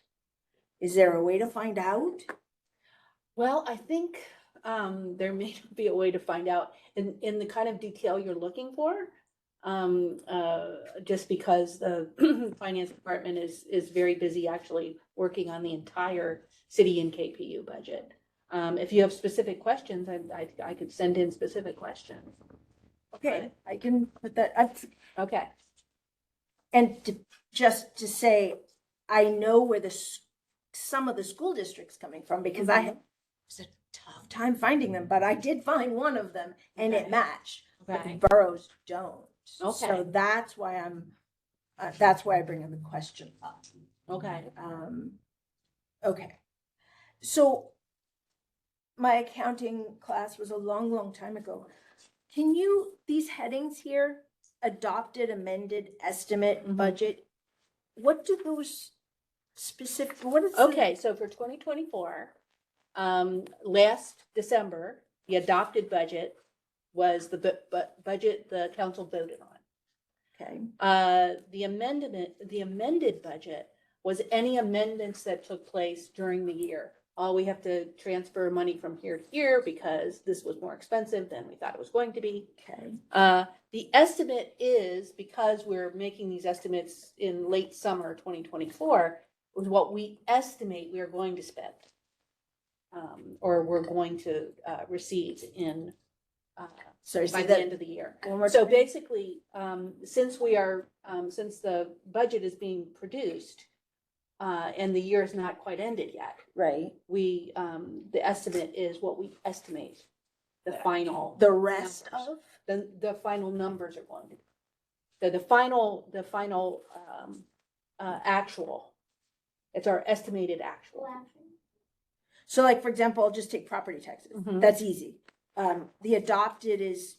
Is there a way to find out? Well, I think there may not be a way to find out in the kind of detail you're looking for. Just because the finance department is very busy actually working on the entire city and KPU budget. If you have specific questions, I could send in specific questions. Okay, I can put that up. Okay. And just to say, I know where some of the school districts coming from, because I had it was a tough time finding them, but I did find one of them and it matched. But the boroughs don't. Okay. So that's why that's why I bring up the question up. Okay. Okay. So my accounting class was a long, long time ago. Can you, these headings here, adopted, amended, estimate, budget, what do those specific, what is? Okay, so for 2024, last December, the adopted budget was the budget the council voted on. Okay. The amended budget was any amendments that took place during the year. We have to transfer money from here to here because this was more expensive than we thought it was going to be. Okay. The estimate is, because we're making these estimates in late summer 2024, was what we estimate we are going to spend. Or we're going to receive in by the end of the year. So basically, since the budget is being produced, and the year is not quite ended yet, Right. the estimate is what we estimate the final. The rest numbers. of? The final numbers are going to be. So the final actual, it's our estimated actual. So like, for example, I'll just take property taxes. Mhm. That's easy. The adopted is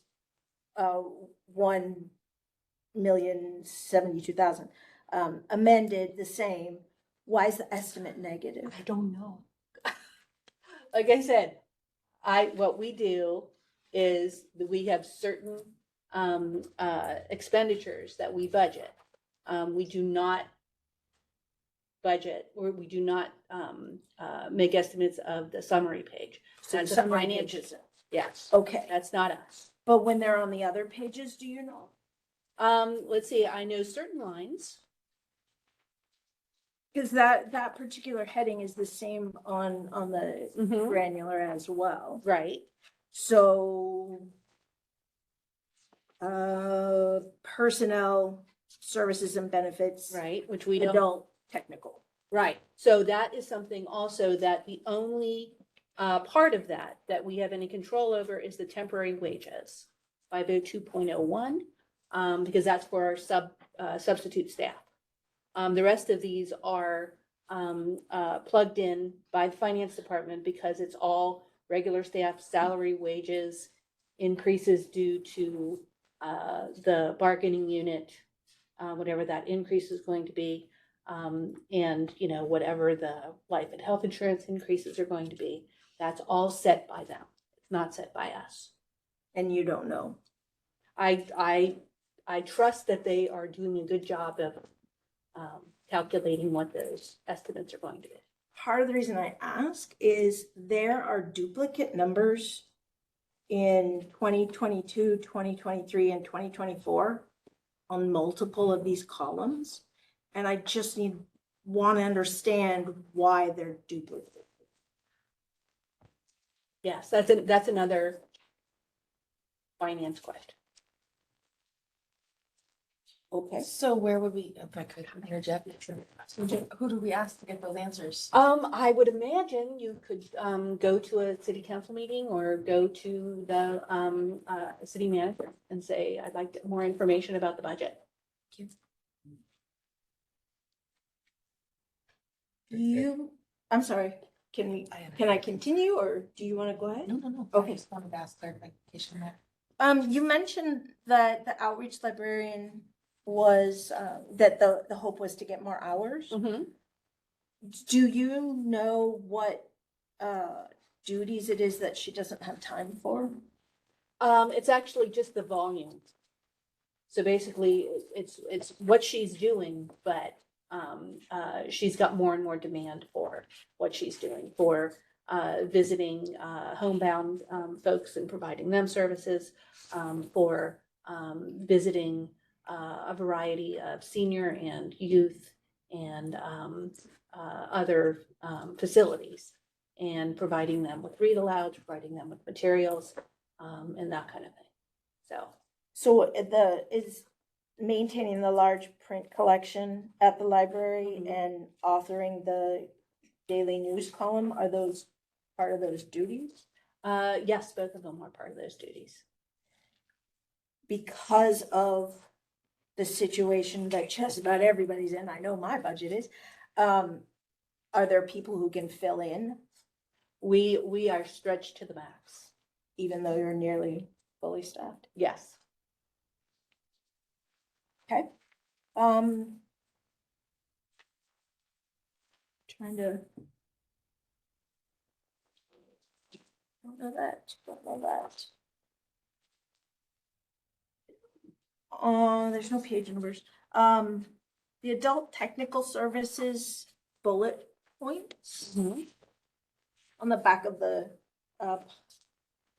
1,072,000. Amended, the same. Why is the estimate negative? I don't know. Like I said, what we do is we have certain expenditures that we budget. We do not budget, or we do not make estimates of the summary page. So That's a summary finance- pages. Yes, Okay, that's not us. but when they're on the other pages, do you know? Let's see, I know certain lines. Because that particular heading is the same on the Mhm. granular as well. Right. So personnel services and benefits. Right, which we don't. Adult technical. Right, so that is something also that the only part of that we have any control over is the temporary wages. 502.01, because that's for our substitute staff. The rest of these are plugged in by the finance department because it's all regular staff salary, wages, increases due to the bargaining unit, whatever that increase is going to be. And, whatever the life and health insurance increases are going to be, that's all set by them. It's not set by us. And you don't know. I trust that they are doing a good job of calculating what those estimates are going to be. Part of the reason I ask is there are duplicate numbers in 2022, 2023, and 2024 on multiple of these columns. And I just want to understand why they're duplicate. Yes, that's another finance question. Okay. So where would we, if I could interject, who do we ask to get those answers? I would imagine you could, go to a city council meeting or go to the, city manager and say, I'd like more information about the budget. I'm sorry, can I continue or do you want to go ahead? No. Okay. I just wanted to ask clarification there. You mentioned that the outreach librarian was, that the hope was to get more hours. Mm-hmm. Do you know what, duties it is that she doesn't have time for? It's actually just the volume. So basically, it's what she's doing, but she's got more and more demand for what she's doing, for visiting homebound folks and providing them services, for visiting a variety of senior and youth and other facilities, and providing them with read alouds, providing them with materials, and that kind of thing. So is maintaining the large print collection at the library and authoring the daily news column, are those part of those duties? Yes, both of them are part of those duties. Because of the situation that just about everybody's in, I know my budget is, are there people who can fill in We are stretched to the max. even though you're nearly fully staffed? Yes. Okay. Trying to. Don't know that, don't know that. There's no page numbers. The adult technical services bullet points on the back of the,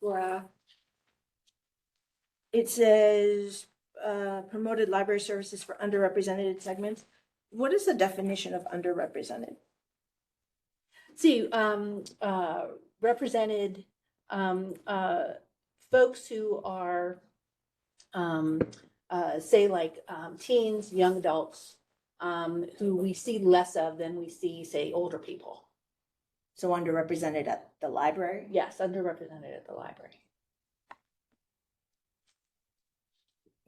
graph. It says, promoted library services for underrepresented segments. What is the definition of underrepresented? See, represented folks who are, say like teens, young adults, who we see less of than we see, say, older people. So underrepresented at the library? Yes, underrepresented at the library.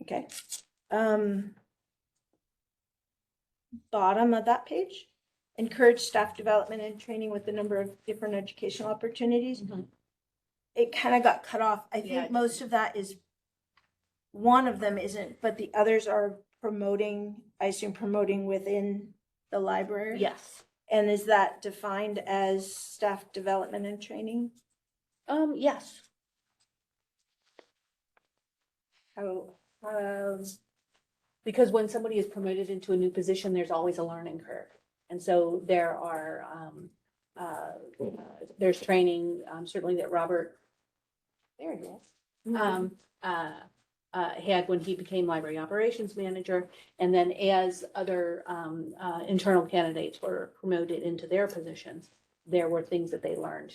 Okay. Bottom of that page, encourage staff development and training with a number of different educational opportunities. It kind of got cut off. I Yeah. think most of that is, one of them isn't, but the others are promoting, I assume promoting within the library? Yes. And is that defined as staff development and training? Yes. How, Because when somebody is promoted into a new position, there's always a learning curve. And so there are, there's training, certainly that Robert, there he is, had when he became library operations manager. And then as other internal candidates were promoted into their positions, there were things that they learned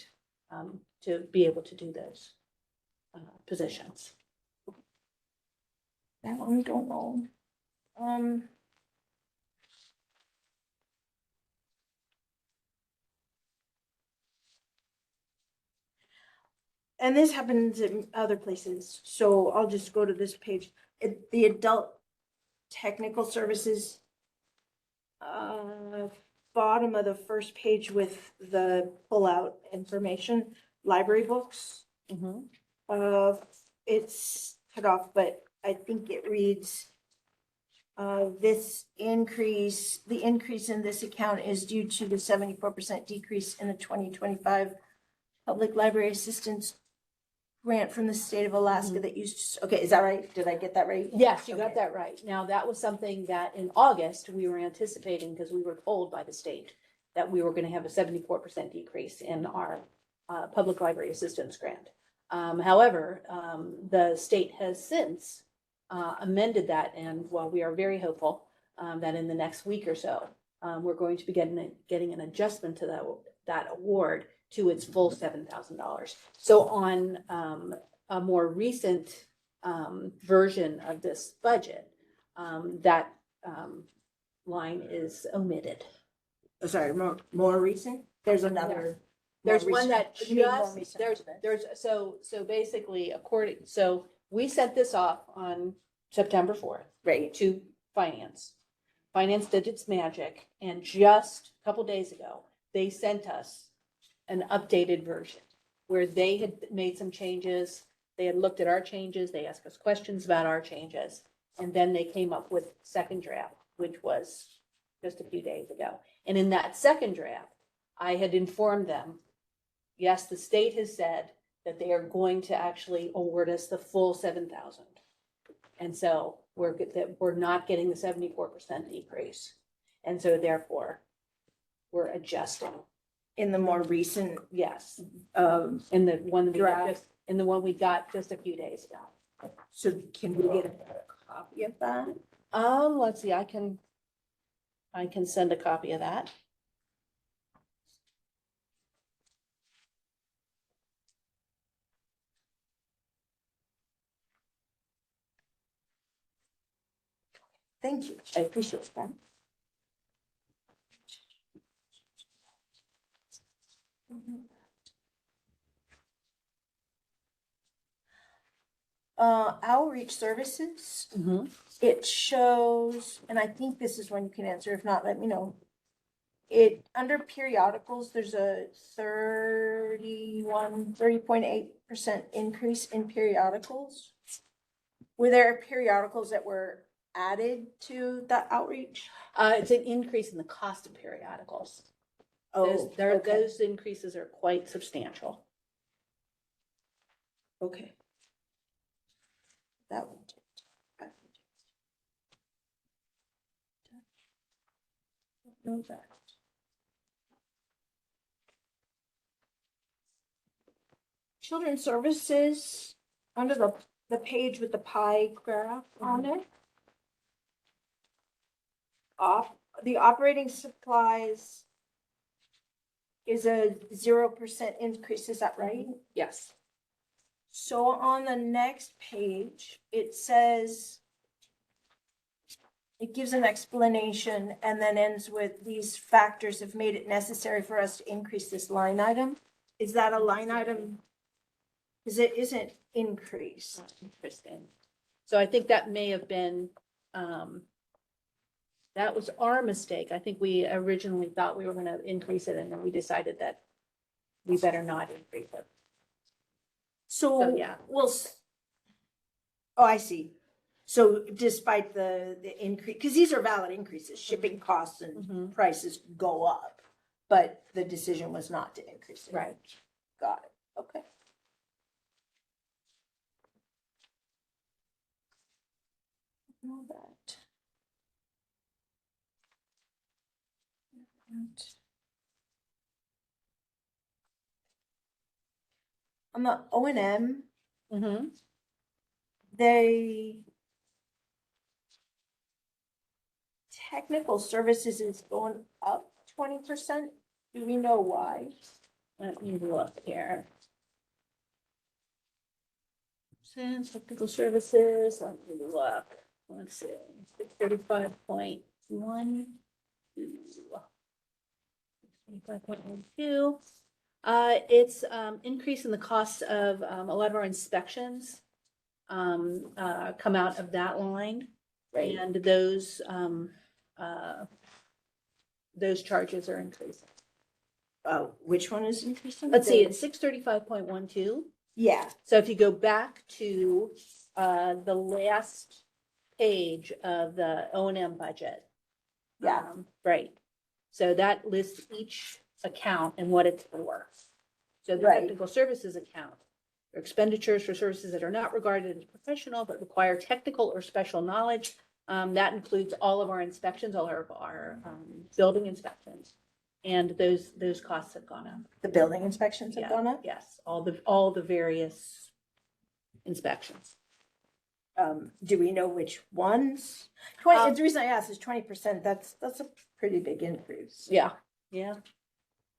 to be able to do those positions. that one, don't know. And this happens in other places, so I'll just go to this page. The adult technical services, bottom of the first page with the pullout information, library books. It's cut off, but I think it reads, the increase in this account is due to the 74% decrease in the 2025 public library assistance grant from the state of Alaska that used, okay, is that right? Did I get that right? Yes, you got Okay. that right. Now, that was something that in August, we were anticipating because we were told by the state that we were going to have a 74% decrease in our public library assistance grant. However, the state has since amended that, and while we are very hopeful that in the next week or so, we're going to be getting an adjustment to that award to its full $7,000. So on a more recent version of this budget, that line is omitted. Sorry, more recent? There's another. There's more one that recent- you mean more just, recent than this? so basically so we sent this off on September 4th. Right. To finance. Finance did its magic, and just a couple days ago, they sent us an updated version where they had made some changes. They had looked at our changes, they asked us questions about our changes, and then they came up with second draft, which was just a few days ago. And in that second draft, I had informed them, yes, the state has said that they are going to actually award us the full 7,000. And so we're not getting the 74% decrease. And so therefore, we're adjusting. In the more recent, Yes, in the one Draft. in the one we got just a few days ago. so can we get a copy of that? Let's see, I can send a copy of that. Thank you, I appreciate that. Outreach services, it shows, and I think this is one you can answer, if not, let me know. It, under periodicals, there's a 30.8% increase in periodicals. Were there periodicals that were added to that outreach? It's an increase in the cost of periodicals. Oh, okay. Those increases are quite substantial. Okay. That one. Know that. Children's services, under the page with the pie graph on it. The operating supplies is a 0% increase, is that right? Yes. So on the next page, it says, it gives an explanation and then ends with these factors have made it necessary for us to increase this line item. Is that a line item? Because it isn't increased. Interesting. So I think that may have been, that was our mistake. I think we originally thought we were gonna increase it, and then we decided that we better not increase it. So, yeah. well, oh, I see. So despite the increase, because these are valid increases, shipping costs and prices go up, but the decision was not to increase it. Right. Got it, okay. Know that. On the O&M, they technical services is going up 20%. Do we know why? Let me look here. Technical services, let me look. Let's see, 35.1. 35.12. It's increase in the cost of a lot of our inspections come out of that line. Right. And those charges are increasing. Which one is increasing? Let's see, it's 635.12. Yeah, So if you go back to the last page of the O&M budget. Yeah. Right. So that lists each account and what it's for. So the Right. technical services account, are expenditures for services that are not regarded as professional but require technical or special knowledge. That includes all of our inspections, all of our building inspections. And those costs have gone up. the building inspections have Yeah, gone up. Yes, all the various inspections. Do we know which ones? The reason I asked is 20%, that's a pretty big increase. Yeah.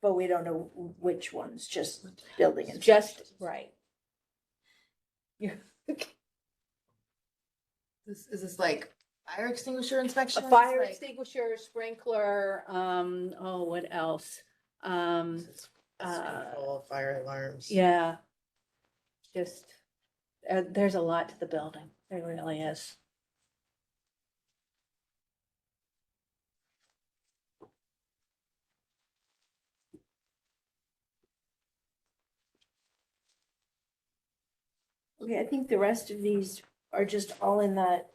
But we don't know which ones, just building inspections. Just, right. Is this like Fire extinguisher inspection? A fire extinguisher, sprinkler, oh, what else? Fire alarms. Yeah. Just, there's a lot to the building. There really is. Okay, I think the rest of these are just all in that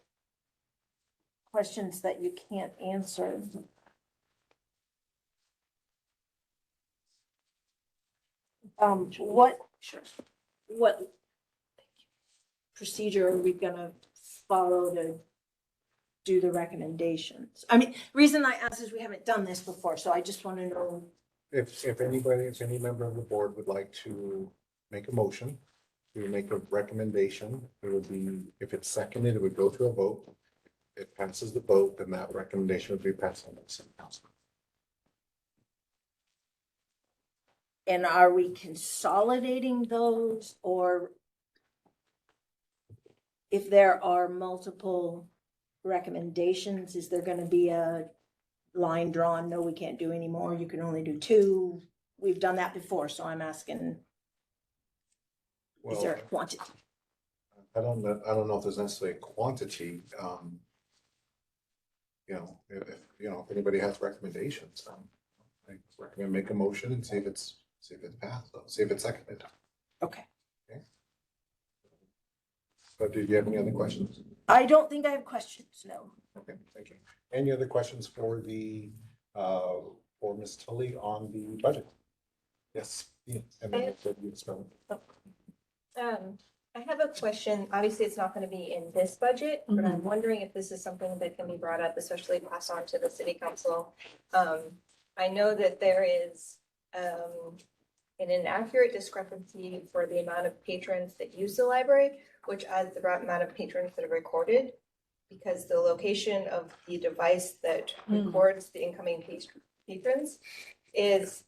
questions that you can't answer. What procedure are we gonna follow to do the recommendations? I mean, reason I ask is we haven't done this before, so I just want to know. If any member of the board would like to make a motion, to make a recommendation, it would be, if it's seconded, it would go to a vote. If it passes the vote, then that recommendation would be passed on to the city council. And are we consolidating those, or if there are multiple recommendations, is there gonna be a line drawn? No, we can't do any more. You can only do two. We've done that before, so I'm asking, is there a quantity? I don't know if there's necessarily a quantity, if anybody has recommendations, I recommend make a motion and see if it's passed, see if it's seconded. Okay. But did you have any other questions? I don't think I have questions, no. Okay, thank you. Any other questions for Ms. Tully on the budget? Yes. Yeah, and then you spell it. I have a question. Obviously, it's not gonna be in this budget, but I'm wondering if this is something that can be brought up, especially passed on to the city council. I know that there is, an inaccurate discrepancy for the amount of patrons that use the library, which adds the amount of patrons that are recorded, because the location of the device that records the incoming patrons is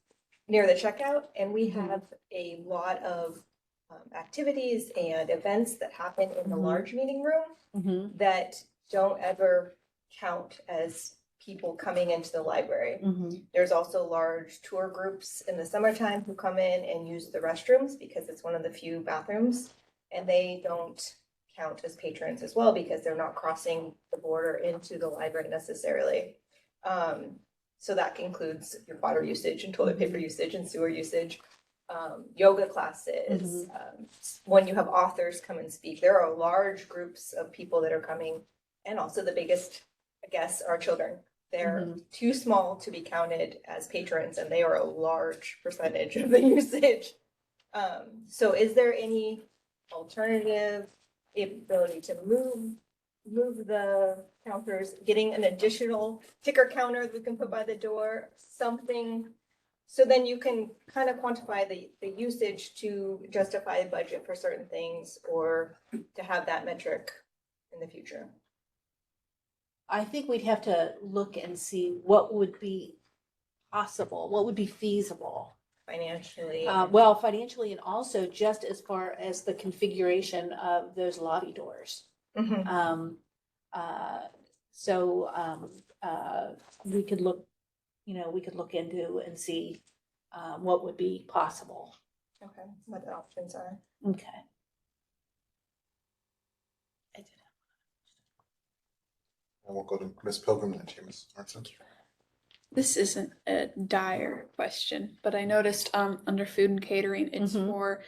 near the checkout, and we have a lot of activities and events that happen in the large meeting room that don't ever count as people coming into the library. There's also large tour groups in the summertime who come in and use the restrooms because it's one of the few bathrooms, and they don't count as patrons as well because they're not crossing the border into the library necessarily. So that includes your water usage and toilet paper usage and sewer usage, yoga classes, when you have authors come and speak. There are large groups of people that are coming, and also the biggest, I guess, are children. They're too small to be counted as patrons, and they are a large percentage of the usage. So is there any alternative ability to move the counters, getting an additional ticker counter that we can put by the door, something? So then you can kind of quantify the usage to justify a budget for certain things, or to have that metric in the future. I think we'd have to look and see what would be possible, what would be feasible. Financially. Well, financially, and also just as far as the configuration of those lobby doors. We could look, we could look into and see what would be possible. Okay, what the options are. Okay. And we'll go to Ms. Pilgrim and then Ms. Arnson. This isn't a dire question, but I noticed under food and catering, it's for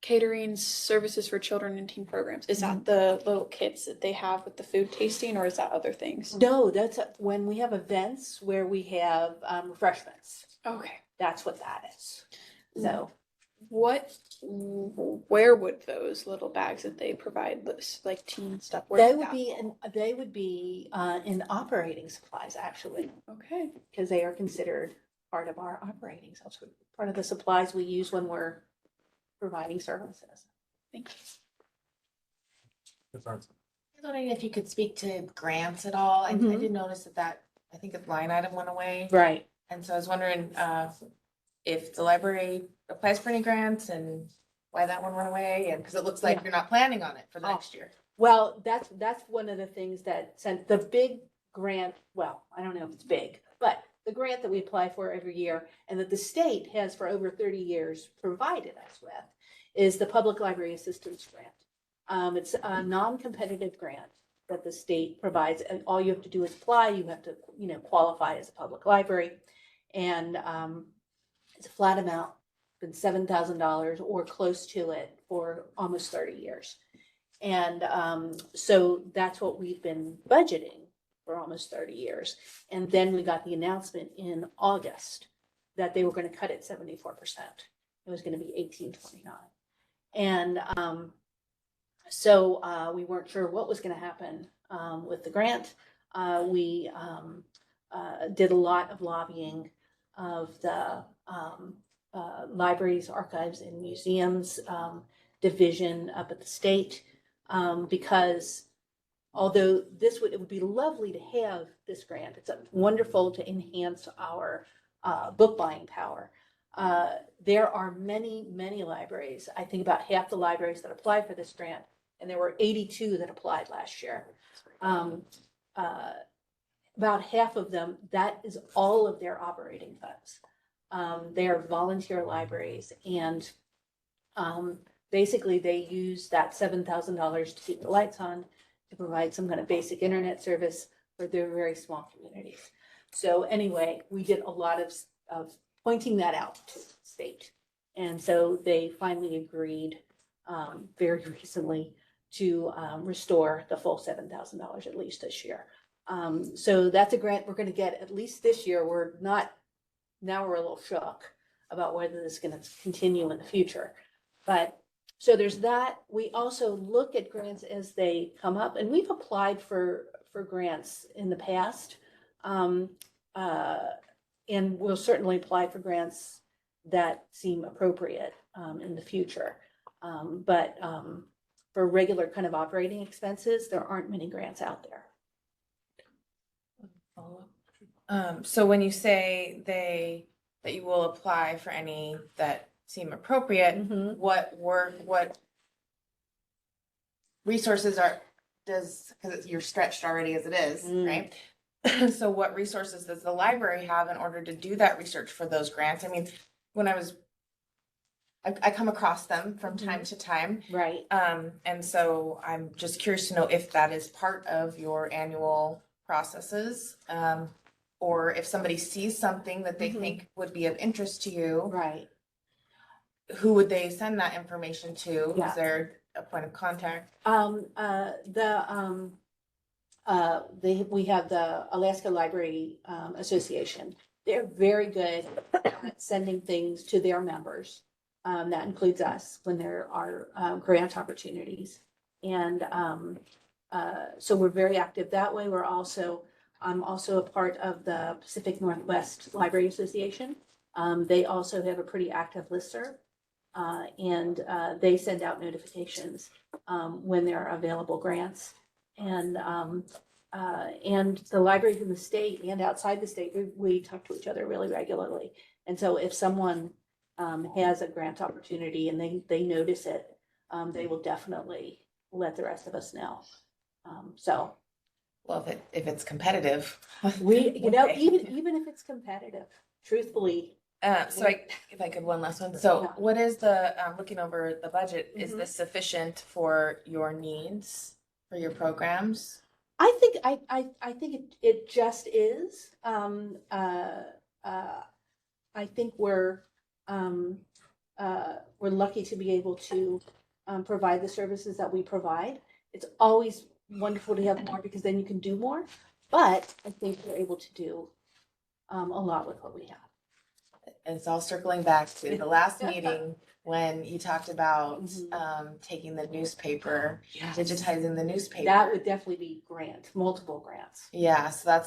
catering services for children and teen programs. Is that the little kits that they have with the food tasting, or is that other things? No, that's when we have events where we have refreshments. Okay. That's what that is. So where would those little bags that they provide, like teen stuff, where they would would that be in operating supplies, actually, Okay. because they are considered part of our operating, so part of the supplies we use when we're providing services. Thank you. Ms. Arnson. I was wondering if you could speak to grants at all. I did notice that I think the line item went away. Right. And so I was wondering if the library applies for any grants and why that one went away, and because it looks like you're not planning on it for the next year. Well, that's one of the things that sent the big grant, well, I don't know if it's big, but the grant that we apply for every year and that the state has for over 30 years provided us with is the Public Library Assistance Grant. It's a non-competitive grant that the state provides, and all you have to do is apply. You have to, qualify as a public library. And it's a flat amount, been $7,000 or close to it for almost 30 years. And so that's what we've been budgeting for almost 30 years. And then we got the announcement in August that they were going to cut it 74%. It was going to be 1829. And so we weren't sure what was going to happen with the grant. We did a lot of lobbying of the libraries, archives, and museums division up at the state, because although it would be lovely to have this grant, it's wonderful to enhance our book buying power. There are many, many libraries. I think about half the libraries that applied for this grant, and there were 82 that applied last year. About half of them, that is all of their operating funds. They are volunteer libraries, and basically they use that $7,000 to keep the lights on, to provide some kind of basic internet service for their very small communities. So anyway, we did a lot of pointing that out to the state. And so they finally agreed very recently to restore the full $7,000 at least this year. So that's a grant we're going to get at least this year. Now we're a little shook about whether this is going to continue in the future. But so there's that. We also look at grants as they come up, and we've applied for grants in the past. And we'll certainly apply for grants that seem appropriate in the future. But for regular kind of operating expenses, there aren't many grants out there. So when you say that you will apply for any that seem appropriate, Mhm. what resources because you're stretched already as it is, right? So what resources does the library have in order to do that research for those grants? I mean, when I come across them from time to time. Right. And so I'm just curious to know if that is part of your annual processes, or if somebody sees something that they think would be of interest to you, Right. who would they send that information to? Yeah. Is there a point of contact? We have the Alaska Library Association. They're very good at sending things to their members. That includes us when there are grant opportunities. And so we're very active that way. I'm also a part of the Pacific Northwest Library Association. They also have a pretty active listserv, and they send out notifications when there are available grants. And the libraries in the state and outside the state, we talk to each other really regularly. And so if someone has a grant opportunity and they notice it, they will definitely let the rest of us know. Well, if it's competitive. Even if it's competitive, truthfully. So if I could, one last one. So what is looking over the budget, is this sufficient for your needs, for your programs? I think it just is. I think we're lucky to be able to provide the services that we provide. It's always wonderful to have more because then you can do more. But I think we're able to do a lot with what we have. And it's all circling back to the last meeting when you talked about taking the newspaper, digitizing the newspaper. That would definitely be multiple grants. Yeah, so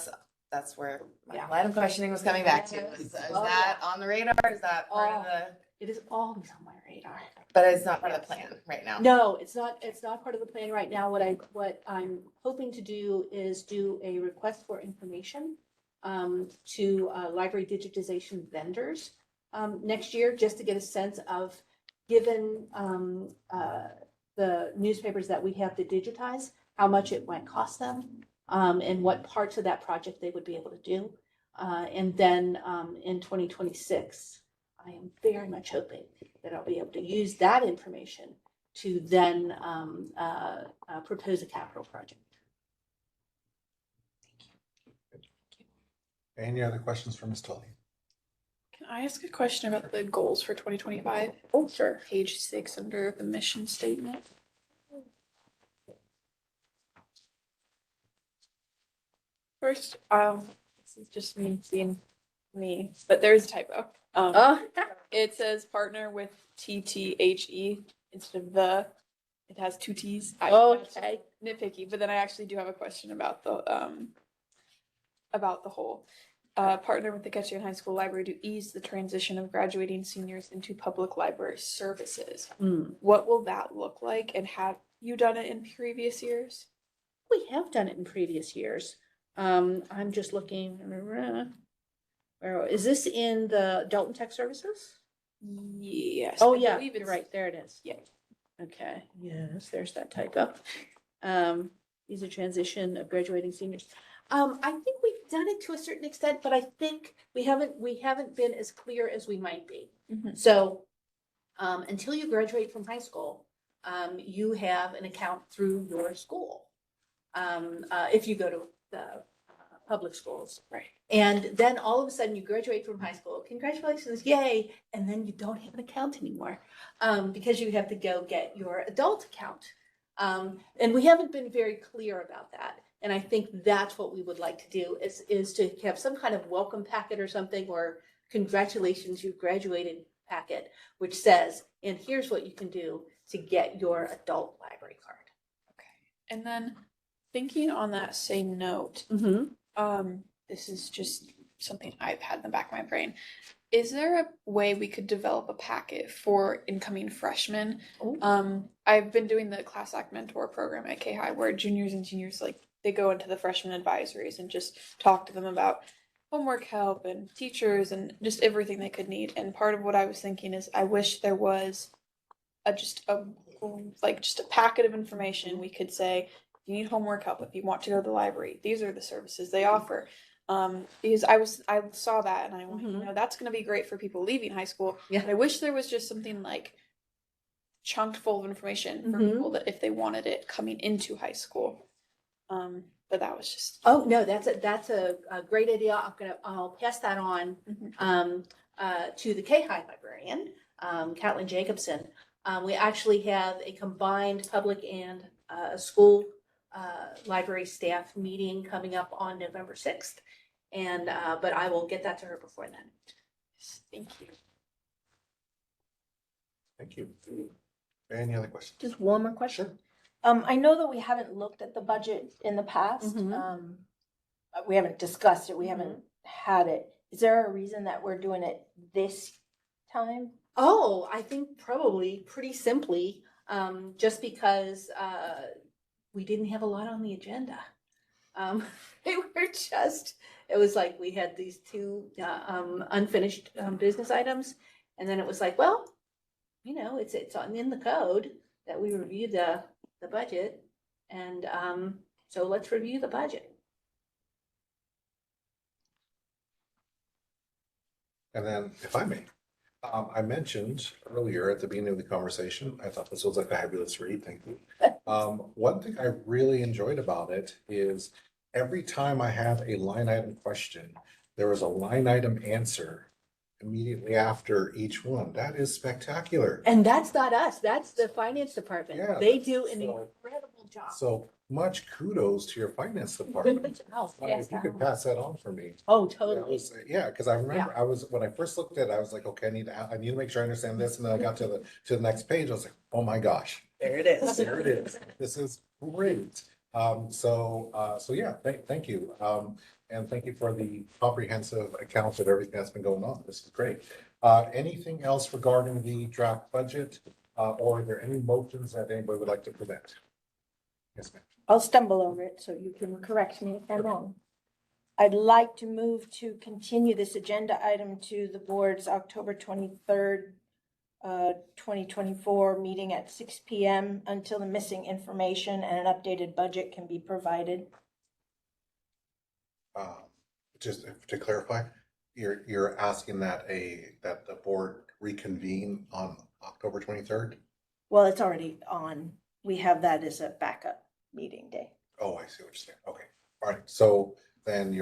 that's where my line of questioning was coming back to. Is that on the radar? Is that part of the? It is always on my radar. But it's not part of the plan right now. No, it's not part of the plan right now. What I'm hoping to do is do a request for information to library digitization vendors next year, just to get a sense of, given the newspapers that we have to digitize, how much it might cost them, and what parts of that project they would be able to do. And then in 2026, I am very much hoping that I'll be able to use that information to then propose a capital project. Any other questions for Ms. Tully? Can I ask a question about the goals for 2025? Oh, sure. Page 6 under the mission statement. First, this is just me being me, but there's a typo. Oh, It says partner with TTHE instead of the. It has 2 T's. That's okay. nitpicky, but then I actually do have a question about the whole. Partner with the Ketchikan High School Library to ease the transition of graduating seniors into public library services. What will that look like, and have you done it in previous years? We have done it in previous years. I'm just looking. Where is this in the Dalton Tech Services? Yes. Oh I yeah, believe you're it's- right. There it is. Yeah. Okay. Yes, there's that typo. Ease of transition of graduating seniors. I think we've done it to a certain extent, but I think we haven't been as clear as we might be. Mhm. So, until you graduate from high school, you have an account through your school. If you go to the public schools. Right. And then all of a sudden you graduate from high school, congratulations, yay, and then you don't have an account anymore, because you have to go get your adult account. And we haven't been very clear about that. And I think that's what we would like to do is to have some kind of welcome packet or something, or congratulations, you graduated packet, which says, and here's what you can do to get your adult library card. Okay. And then thinking on that same note, this is just something I've had in the back of my brain. Is there a way we could develop a packet for incoming freshmen? I've been doing the Class Act Mentor program at K-High, where juniors and seniors, like, they go into the freshman advisories and just talk to them about homework help and teachers and just everything they could need. And part of what I was thinking is I wish there was just a packet of information. We could say, if you need homework help, if you want to go to the library, these are the services they offer. Because I saw that and I went, you know, that's going to be great for people leaving high school. Yeah. But I wish there was just something like chunked full of information for people that if they wanted it coming into high school. But that was just. Oh, no, that's a great idea. I'll pass that on to the K-High librarian, Catlin Jacobson. We actually have a combined public and school library staff meeting coming up on November 6th. And but I will get that to her before then. Thank you. Thank you. Any other questions? Just one more question. Sure. I know that we haven't looked at the budget in the past. We haven't discussed it. We haven't had it. Is there a reason that we're doing it this time? Oh, I think probably pretty simply, just because we didn't have a lot on the agenda. It was like we had these 2 unfinished business items, and then it was like, well, you know, it's in the code that we review the budget, and so let's review the budget. And then, if I may, I mentioned earlier at the beginning of the conversation, I thought this was a fabulous read. Thank you. One thing I really enjoyed about it is every time I have a line item question, there was a line item answer immediately after each one. That is spectacular. And that's not us. That's the finance department. Yeah, They do an so- incredible job. So much kudos to your finance department. Oh, If you could pass that on for me. Oh, That totally. was- Yeah, because I remember when I first looked at it, I was like, okay, I need to make sure I understand this. And then I got to the next page. I was like, oh my gosh. There it is. There it is. This is great. So yeah, thank you. And thank you for the comprehensive account of everything that's been going on. This is great. Anything else regarding the draft budget? Or are there any motions that anybody would like to present? Yes, ma'am. I'll stumble over it so you can correct me if I'm wrong. I'd like to move to continue this agenda item to the board's October 23rd 2024 meeting at 6 PM until the missing information and an updated budget can be provided. Just to clarify, you're asking that that the board reconvene on October 23rd? Well, it's already on. We have that as a backup meeting day. Oh, I see what you're saying. Okay. All right. So then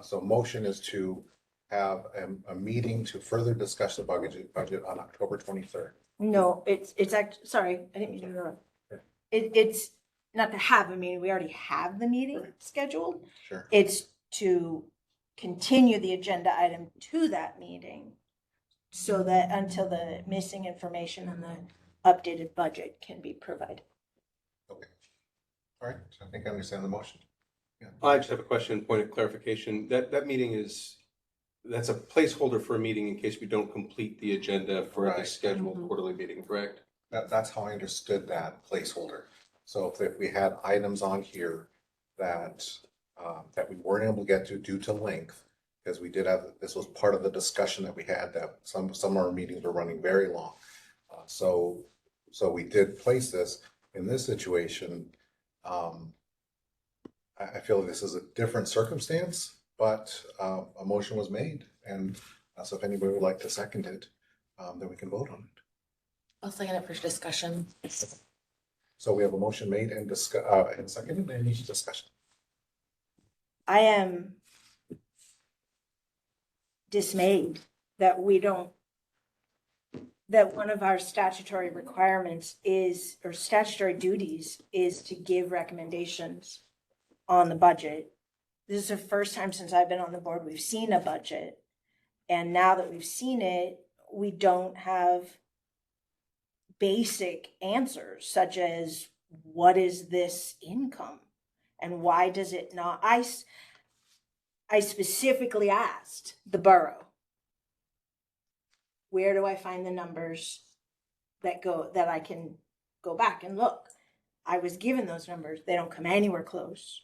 so motion is to have a meeting to further discuss the budget on October 23rd. No, it's sorry, I didn't mean to interrupt. Yeah. It's not to have a meeting. We already have the meeting Right. scheduled. Sure. It's to continue the agenda item to that meeting so that until the missing information and the updated budget can be provided. Okay. All right. So I think I understand the motion. Yeah. I just have a question, point of clarification. That meeting that's a placeholder for a meeting in case we don't complete the agenda for the Right. scheduled quarterly meeting, correct? That's how I understood that placeholder. So if we had items on here that, that we weren't able to get to due to length, because we did have, this was part of the discussion that we had, that some of our meetings were running very long. So we did place this in this situation. I feel like this is a different circumstance, but a motion was made, and so if anybody would like to second it, then we can vote on it. I'll second it for discussion. So we have a motion made and seconded, and any discussion? I am dismayed that that one of our statutory requirements is, or statutory duties is to give recommendations on the budget. This is the first time since I've been on the board we've seen a budget. And now that we've seen it, we don't have basic answers such as what is this income and why does it not? I specifically asked the borough, where do I find the numbers that I can go back and look? I was given those numbers. They don't come anywhere close.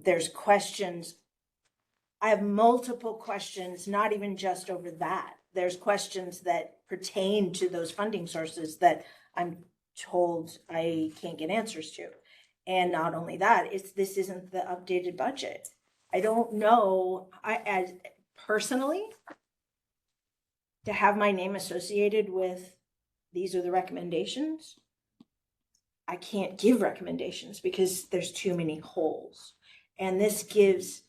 There's questions. I have multiple questions, not even just over that. There's questions that pertain to those funding sources that I'm told I can't get answers to. And not only that, this isn't the updated budget. I don't know, as personally, to have my name associated with these are the recommendations, I can't give recommendations because there's too many holes. And this gives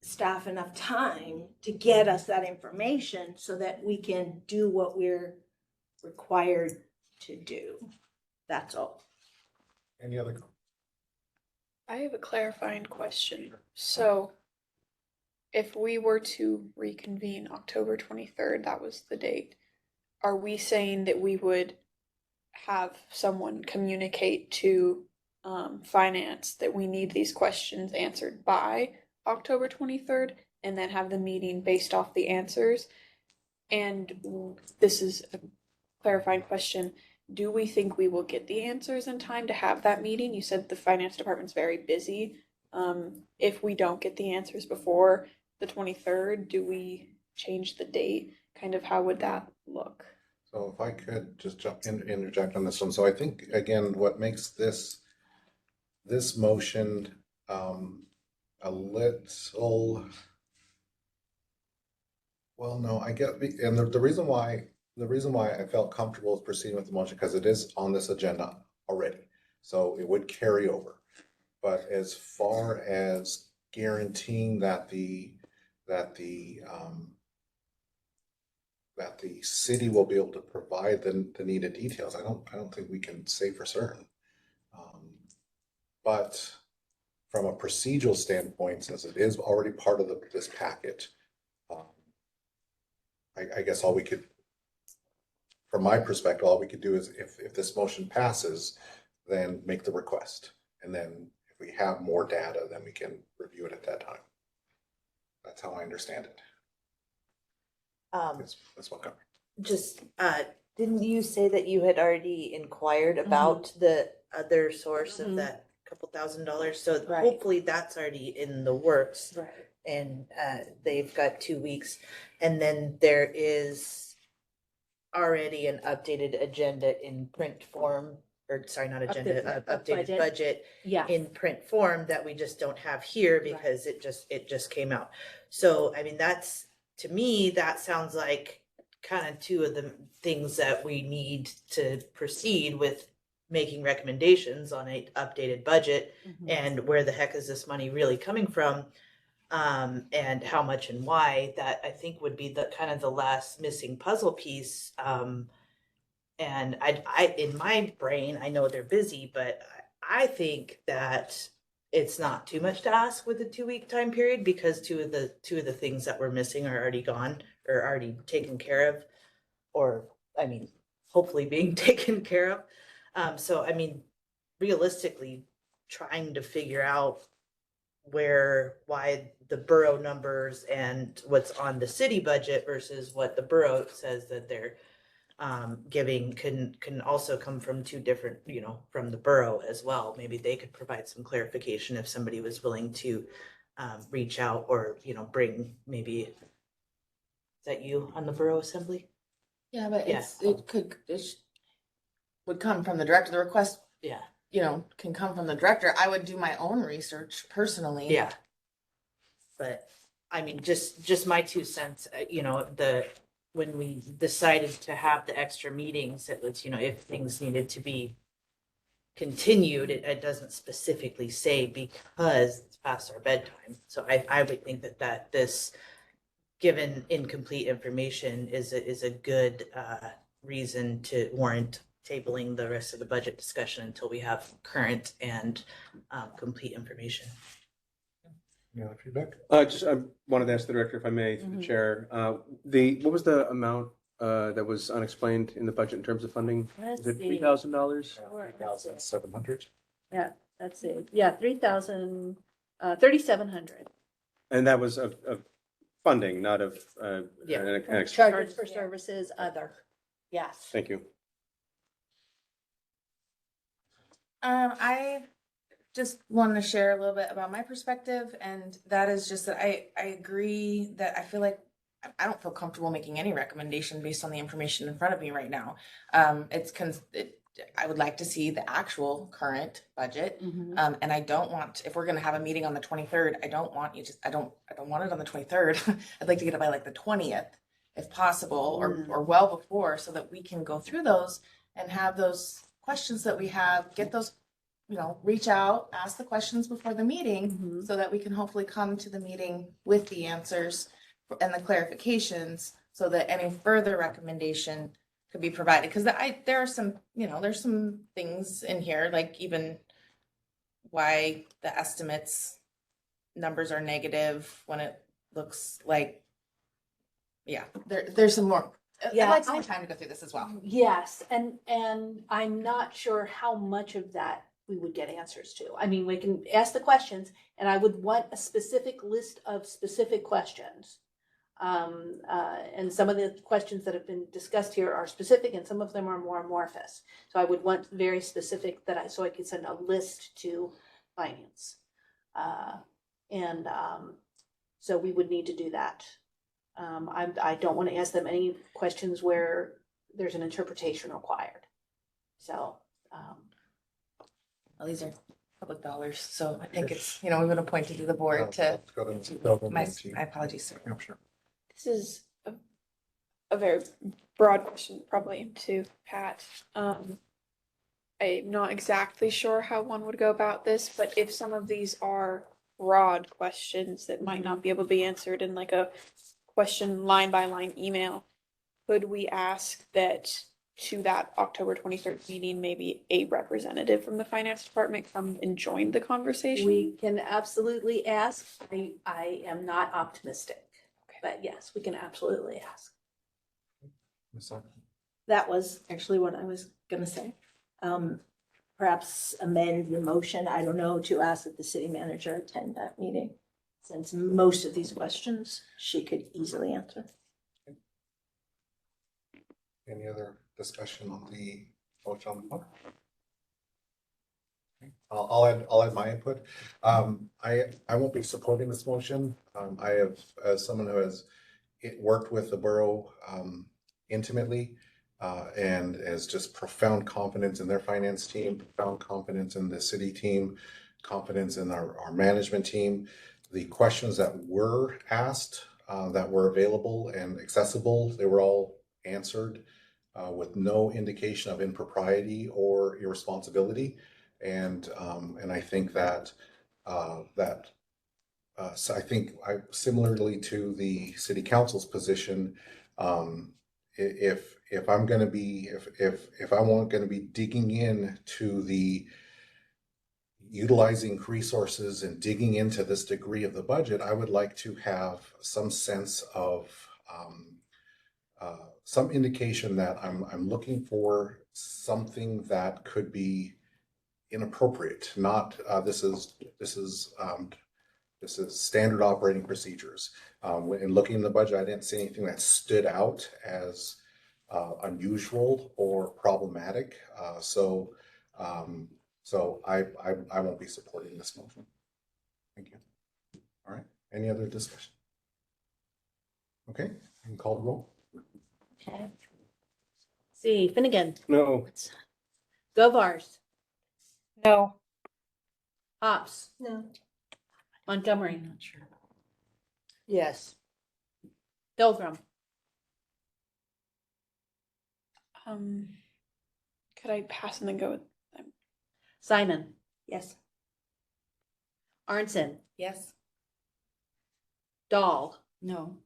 staff enough time to get us that information so that we can do what we're required to do. That's all. Any other? I have a clarifying question. So if we were to reconvene October 23rd, that was the date, are we saying that we would have someone communicate to finance that we need these questions answered by October 23rd and then have the meeting based off the answers? And this is a clarifying question. Do we think we will get the answers in time to have that meeting? You said the finance department's very busy. If we don't get the answers before the 23rd, do we change the date? Kind of how would that look? So if I could just interject on this one. So I think, again, what makes this motion a little, well, no, I get, and the reason why I felt comfortable with proceeding with the motion, because it is on this agenda already, so it would carry over. But as far as guaranteeing that the city will be able to provide the needed details, I don't think we can say for certain. But from a procedural standpoint, since it is already part of this packet, I guess all we could, from my perspective, all we could do is if this motion passes, then make the request. And then if we have more data, then we can review it at that time. That's how I understand it. That's what covered. Just, didn't you say that you had already inquired about the other source of that couple $1,000? So Right. hopefully that's already in the works. Right. And they've got 2 weeks. And then there is already an updated agenda in print form, or sorry, not agenda, updated budget Yeah. in print form that we just don't have here because it just came out. So, I mean, that's, to me, that sounds like kind of two of the things that we need to proceed with making recommendations on a updated budget and where the heck is this money really coming from? And how much and why, that I think would be the kind of the last missing puzzle piece. And I, in my brain, I know they're busy, but I think that it's not too much to ask with a 2-week time period because two of the things that we're missing are already gone or already taken care of, or I mean, hopefully being taken care of. So I mean, realistically, trying to figure out why the borough numbers and what's on the city budget versus what the borough says that they're giving can also come from two different, from the borough as well. Maybe they could provide some clarification if somebody was willing to reach out or, bring maybe, is that you on the borough assembly? Yeah, but Yeah. it would come from the director. The request, Yeah. Can come from the director. I would do my own research personally. Yeah. But I mean, just my 2 cents, when we decided to have the extra meetings, it was, if things needed to be continued, it doesn't specifically say because it's past our bedtime. So I would think that this, given incomplete information, is a good reason to warrant tabling the rest of the budget discussion until we have current and complete information. Any other feedback? I wanted to ask the director, if I may, through the chair, what was the amount that was unexplained in the budget in terms of funding? Let's Is it see. $3,000? $3,700. Yeah, that's it. Yeah, 3,700. And that was of funding, not of, Yeah. an extra. Charges for services, other. Yes. Thank you. I just wanted to share a little bit about my perspective, and that is just that I agree that I feel like I don't feel comfortable making any recommendation based on the information in front of me right now. I would like to see the actual current budget. And I don't want, if we're gonna have a meeting on the 23rd, I don't want it on the 23rd. I'd like to get it by like the 20th, if possible, or well before, so that we can go through those and have those questions that we have, get those, reach out, ask the questions before the meeting, so that we can hopefully come to the meeting with the answers and the clarifications, so that any further recommendation could be provided. Because there are some, there's some things in here, like even why the estimates numbers are negative when it looks like, there's some more. Yeah, I'd like some more time to go through this as well. Yes, and I'm not sure how much of that we would get answers to. I mean, we can ask the questions, and I would want a specific list of specific questions. And some of the questions that have been discussed here are specific, and some of them are more amorphous. So I would want very specific so I could send a list to finance. So we would need to do that. I don't want to ask them any questions where there's an interpretation required. So, Well, these are public dollars, so I think it's, we would appoint to the board to, Let's go to my apologies, sir. Yeah, sure. This is a very broad question, probably to Pat. I'm not exactly sure how one would go about this, but if some of these are broad questions that might not be able to be answered in like a question line by line email, could we ask that to that October 23rd meeting, maybe a representative from the finance department come and join the conversation? we can absolutely ask. I am not optimistic, but yes, we can absolutely ask. That was actually what I was gonna say. Perhaps amend your motion, I don't know, to ask that the city manager attend that meeting, since most of these questions she could easily answer. Any other discussion on the motion on the floor? Okay, I'll add my input. I won't be supporting this motion. I have, as someone who has worked with the borough intimately, and has just profound confidence in their finance team, profound confidence in the city team, confidence in our management team. The questions that were asked, that were available and accessible, they were all answered with no indication of impropriety or irresponsibility. And I think that so I think similarly to the city council's position, if I'm going to be, if I want going to be digging in to the utilizing resources and digging into this degree of the budget, I would like to have some sense of some indication that I'm looking for something that could be inappropriate. Not this is standard operating procedures. In looking in the budget, I didn't see anything that stood out as unusual or problematic. So I won't be supporting this motion. Thank you. All right. Any other discussion? Okay, I can call the roll. Okay. See, Finnegan, No. Govars, No. Hops, No. Montgomery, I'm not sure. Yes. Pilgrim, Could I pass and then go with them? Simon, Yes. Arnson, Yes. Dahl, No.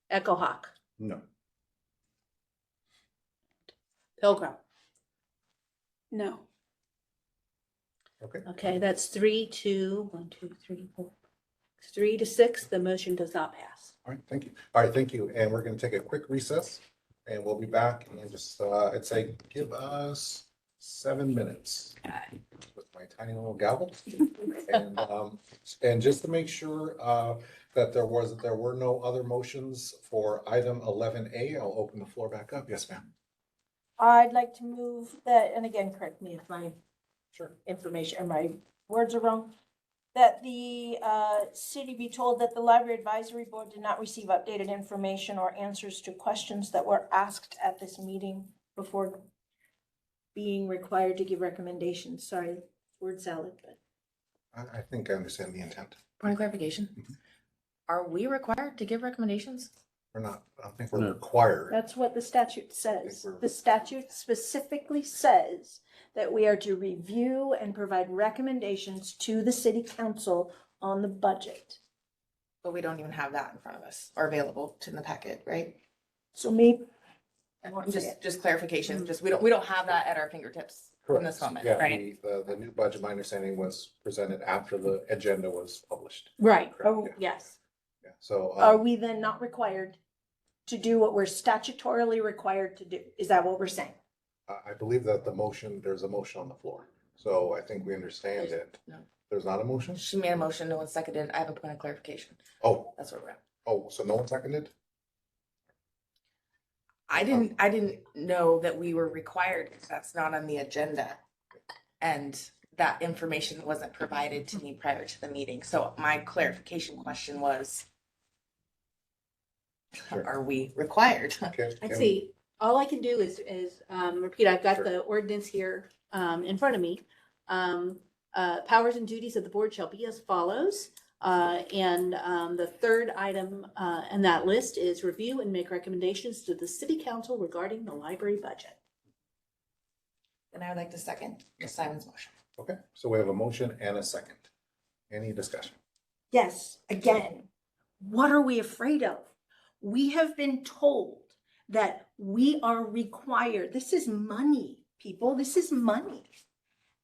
Echo Hawk, No. Pilgrim. No. Okay. Okay, that's 3-2, 1, 2, 3, 4, 3 to 6. The motion does not pass. All right, thank you. All right, thank you. And we're going to take a quick recess and we'll be back and just, I'd say, give us 7 minutes with my tiny little gavel. And just to make sure that there were no other motions for item 11A, I'll open the floor back up. Yes, ma'am. I'd like to move that, and again, correct me if my Sure. information or my words are wrong, that the city be told that the Library Advisory Board did not receive updated information or answers to questions that were asked at this meeting before being required to give recommendations. Sorry, word salad, but. I think I understand the intent. Point of clarification. Are we required to give recommendations? We're not, I don't think we're required. That's what the statute says. we're- The statute specifically says that we are to review and provide recommendations to the city council on the budget. But we don't even have that in front of us or available in the packet, right? So maybe, I won't say it. Just clarification, just we don't have that at our fingertips in this moment, Yeah, right? the new budget, my understanding, was presented after the agenda was published. Right, Correct, oh, yeah. yes. Yeah, so. Are we then not required to do what we're statutorily required to do? Is that what we're saying? I believe that there's a motion on the floor. So I think we understand it. No. There's not a motion? She made a motion, no one seconded. I have a point of clarification. Oh, That's where we're at. so no one seconded? I didn't know that we were required, because that's not on the agenda. And that information wasn't provided to me prior to the meeting. So my clarification question was, Sure. are we required? Okay. I see. All I can do is repeat, I've got Sure. the ordinance here in front of me. Powers and duties of the board shall be as follows. And the third item in that list is review and make recommendations to the city council regarding the library budget. And I would like to second Ms. Simon's motion. Okay, so we have a motion and a second. Any discussion? Yes, again, what are we afraid of? We have been told that we are required, this is money, people, this is money.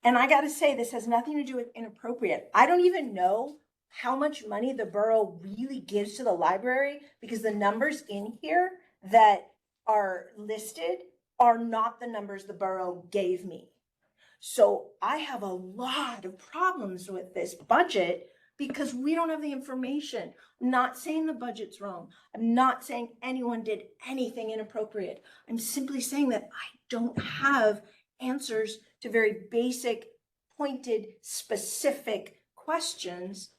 And I gotta say, this has nothing to do with inappropriate. I don't even know how much money the borough really gives to the library, because the numbers in here that are listed are not the numbers the borough gave me. So I have a lot of problems with this budget because we don't have the information. I'm not saying the budget's wrong. I'm not saying anyone did anything inappropriate. I'm simply saying that I don't have answers to very basic, pointed, specific questions.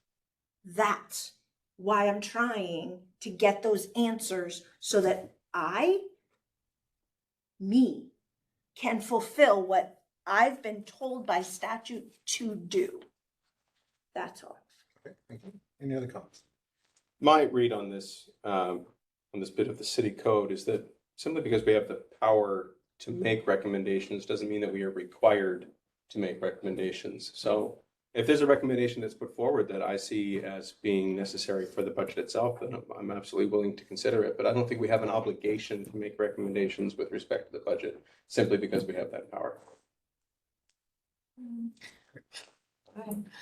That's why I'm trying to get those answers so that I me can fulfill what I've been told by statute to do. That's all. Okay, thank you. Any other comments? My read on this bit of the city code is that simply because we have the power to make recommendations doesn't mean that we are required to make recommendations. So if there's a recommendation that's put forward that I see as being necessary for the budget itself, then I'm absolutely willing to consider it. But I don't think we have an obligation to make recommendations with respect to the budget simply because we have that power.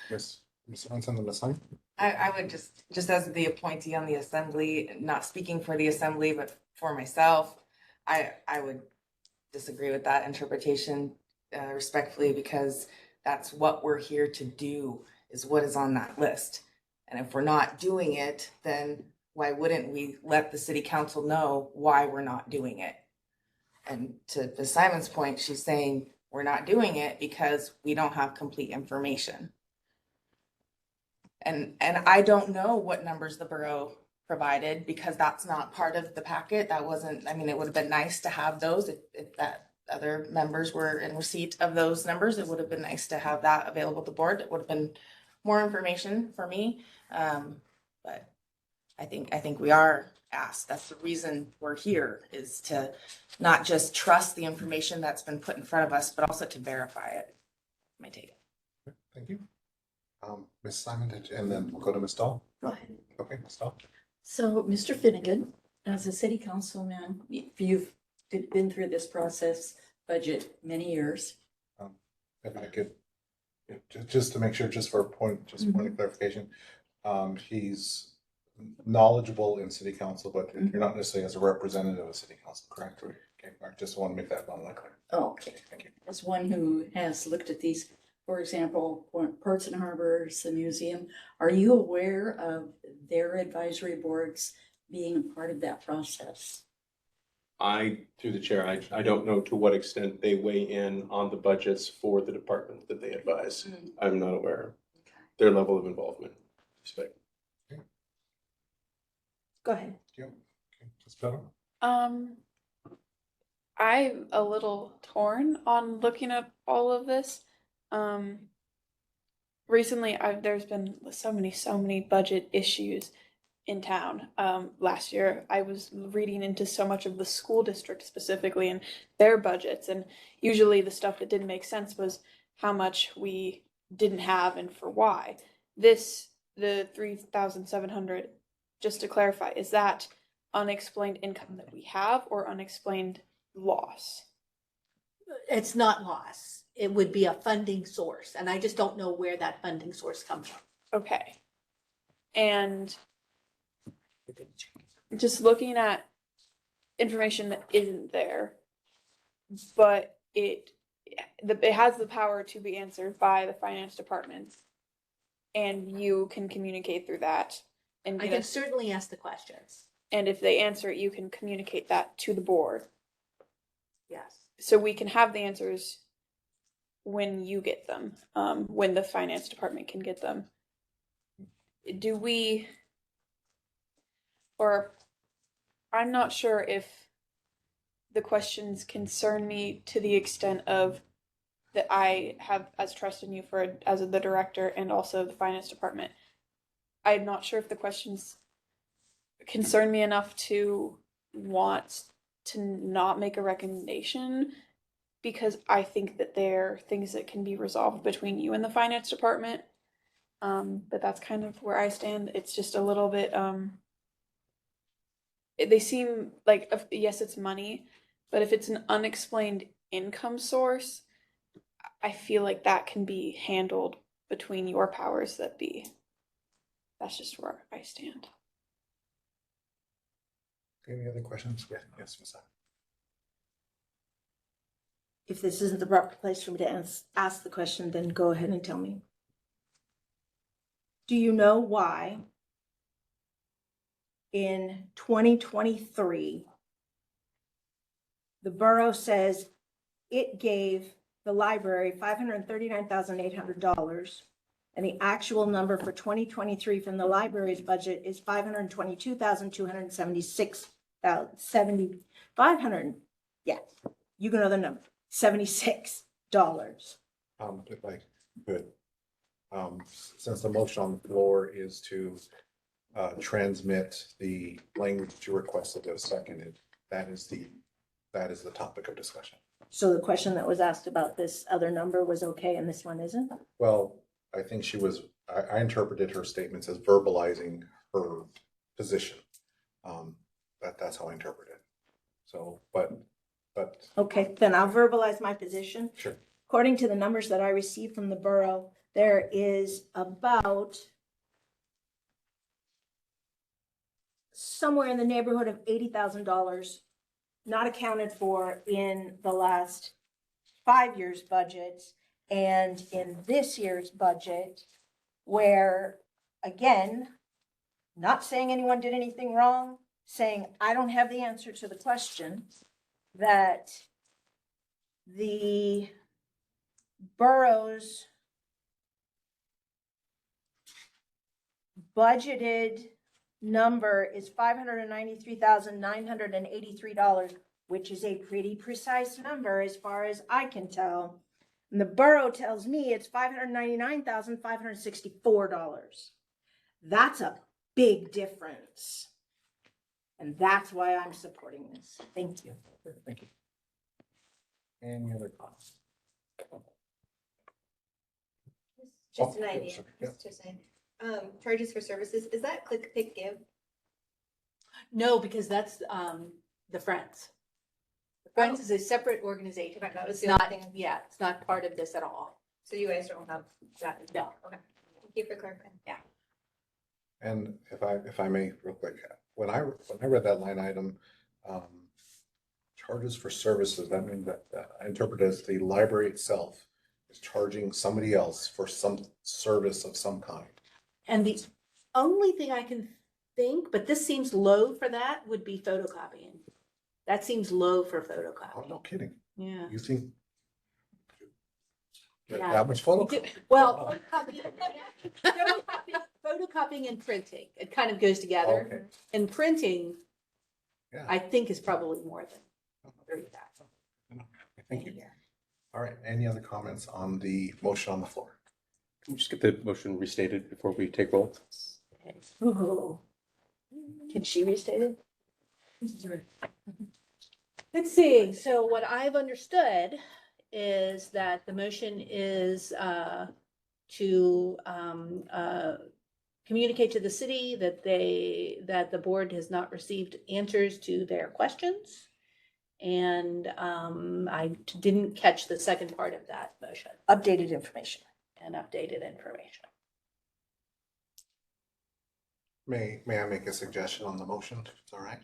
Yes, Ms. Johnson and Ms. Honey? I would just as the appointee on the assembly, not speaking for the assembly, but for myself, I would disagree with that interpretation respectfully, because that's what we're here to do, is what is on that list. And if we're not doing it, then why wouldn't we let the city council know why we're not doing it? And to Ms. Simon's point, she's saying we're not doing it because we don't have complete information. And I don't know what numbers the borough provided, because that's not part of the packet. That wasn't, I mean, it would have been nice to have those if that other members were in receipt of those numbers. It would have been nice to have that available to the board. It would have been more information for me. But I think we are asked. That's the reason we're here, is to not just trust the information that's been put in front of us, but also to verify it. My take. Thank you. Ms. Simon, and then we'll go to Ms. Dahl. Go ahead. Okay, Ms. Dahl. So, Mr. Finnegan, as a city councilman, you've been through this process, budget, many years. If I could, just to make sure, just for a point, just point of clarification, he's knowledgeable in city council, but you're not necessarily as a representative of city council, correct? Okay, I just want to make that abundantly clear. Oh, okay. Thank you. As one who has looked at these, for example, Ports and Harbors, the museum, are you aware of their advisory boards being a part of that process? Through the chair, I don't know to what extent they weigh in on the budgets for the department that they advise. I'm not aware of their level of involvement. Respect. Go ahead. Yeah. Okay, Ms. Bella? I'm a little torn on looking at all of this. Recently there's been so many budget issues in town. Last year I was reading into so much of the school district specifically and their budgets, and usually the stuff that didn't make sense was how much we didn't have and for why. The 3,700, just to clarify, is that unexplained income that we have or unexplained loss? It's not loss. It would be a funding source, and I just don't know where that funding source comes from. Okay. And just looking at information that isn't there, but it has the power to be answered by the finance department, and you can communicate through that. And I can certainly ask the questions. And if they answer it, you can communicate that to the board. Yes. So we can have the answers when you get them, when the finance department can get them. I'm not sure if the questions concern me to the extent of that I have as trust in you as the director and also the finance department. I'm not sure if the questions concern me enough to want to not make a recommendation, because I think that they're things that can be resolved between you and the finance department. But that's kind of where I stand. It's just a little bit, they seem like, yes, it's money, but if it's an unexplained income source, I feel like that can be handled between your powers that be. That's just where I stand. Any other questions? Yes, Ms. Simon. If this isn't the proper place for me to ask the question, then go ahead and tell me. Do you know why in 2023, the borough says it gave the library $539,800, and the actual number for 2023 from the library's budget is $522,276, you can know the number, $76. If I could, since the motion on the floor is to transmit the language you requested as seconded, that is the topic of discussion. So the question that was asked about this other number was okay and this one isn't? Well, I think I interpreted her statements as verbalizing her position. That's how I interpret it. So, but, Okay, then I'll verbalize my position. sure. According to the numbers that I received from the borough, there is about somewhere in the neighborhood of $80,000 not accounted for in the last 5 years' budget and in this year's budget, where, again, not saying anyone did anything wrong, saying I don't have the answer to the question, that the borough's budgeted number is $593,983, which is a pretty precise number as far as I can tell. And the borough tells me it's $599,564. That's a big difference. And that's why I'm supporting this. Thank you. Thank you. Any other comments? Just an Oh, idea, sorry, yeah. just saying. Charges for services, is that click, pick, give? No, because that's, the Friends. The Friends is a separate organization. Okay, that was It's the other not, thing. yeah, it's not part of this at all. So you guys don't have that? No. Okay, thank you for clarifying. Yeah. And if I may, real quick, when I read that line item, charges for services, that means that I interpret as the library itself is charging somebody else for some service of some kind. And the only thing I can think, but this seems low for that, would be photocopying. That seems low for Oh, photocopying. no kidding. Yeah. You think? Yeah. That much photo? Well, photocopying and printing, it kind of goes Okay. together. And printing, Yeah. I think is probably more than 30,000. Thank you. All right, any other comments on the motion on the floor? Can we just get the motion restated before we take roll? Ooh. Can she restate it? Let's see, so what I've understood is that the motion is to communicate to the city that the board has not received answers to their questions. And I didn't catch the second part of that motion, Updated information. and updated information. May I make a suggestion on the motion, if it's all right?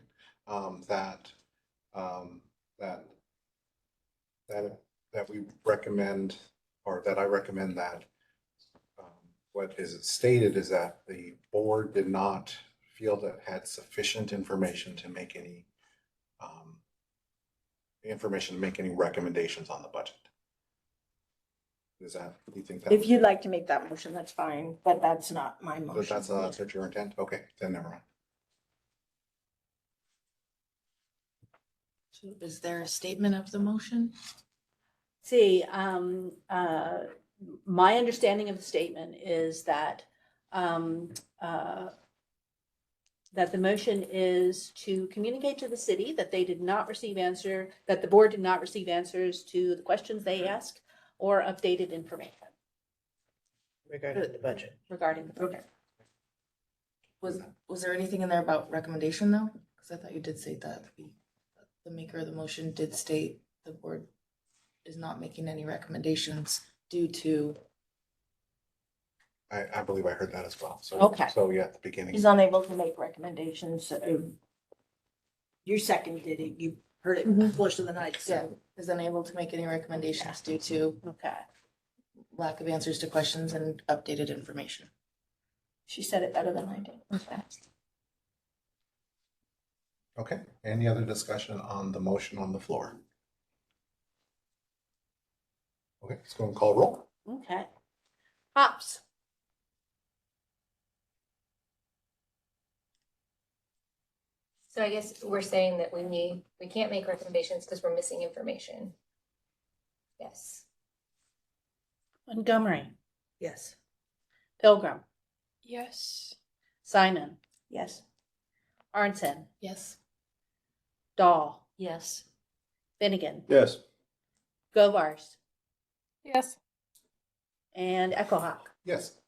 That we recommend, or that I recommend that what is stated is that the board did not feel that it had sufficient information to make any recommendations on the budget. Do you think that? If you'd like to make that motion, that's fine, but that's not my But motion. that's what your intent? Okay, then never mind. So is there a statement of the motion? See, my understanding of the statement is that that the motion is to communicate to the city that they did not receive that the board did not receive answers to the questions they asked or updated information Regarding the budget. regarding the program. Was there anything in there about recommendation though? Because I thought you did say that the maker of the motion did state the board is not making any recommendations due to. I believe I heard that as well. So, Okay. So yeah, at the beginning. He's unable to make recommendations. You seconded it. You heard it closer than I Yeah, said. is unable to make any recommendations due to Okay. lack of answers to questions and updated information. She said it better than I did. Okay. Okay, any other discussion on the motion on the floor? Okay, let's go and call roll. Okay. Hops. So I guess we're saying that we can't make recommendations because we're missing information. Yes. Montgomery, Yes. Pilgrim, Yes. Simon, Yes. Arnson, Yes. Dahl, Yes. Finnegan, Yes. Govars, Yes. and Echo Hawk. Yes,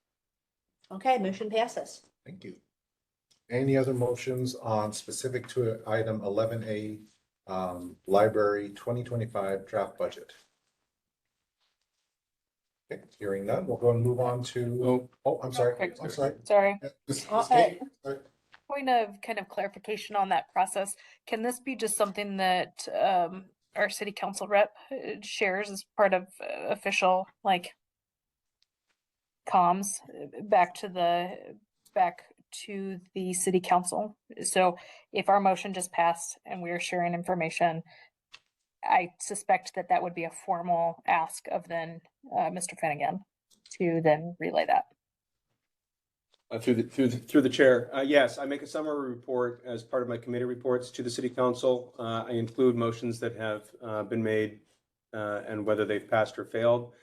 Okay, motion passes. thank you. Any other motions on specific to item 11A, library 2025 draft budget? Okay, hearing none, we'll go and move on to, I'm sorry, Okay. I'm sorry. Sorry. Ms. Kate, sorry. Point of kind of clarification on that process. Can this be just something that our city council rep shares as part of official like comms back to the city council? So if our motion just passed and we are sharing information, I suspect that that would be a formal ask of then Mr. Finnegan to then relay that. Through the chair, yes, I make a summary report as part of my committee reports to the city council. I include motions that have been made and whether they've passed or failed.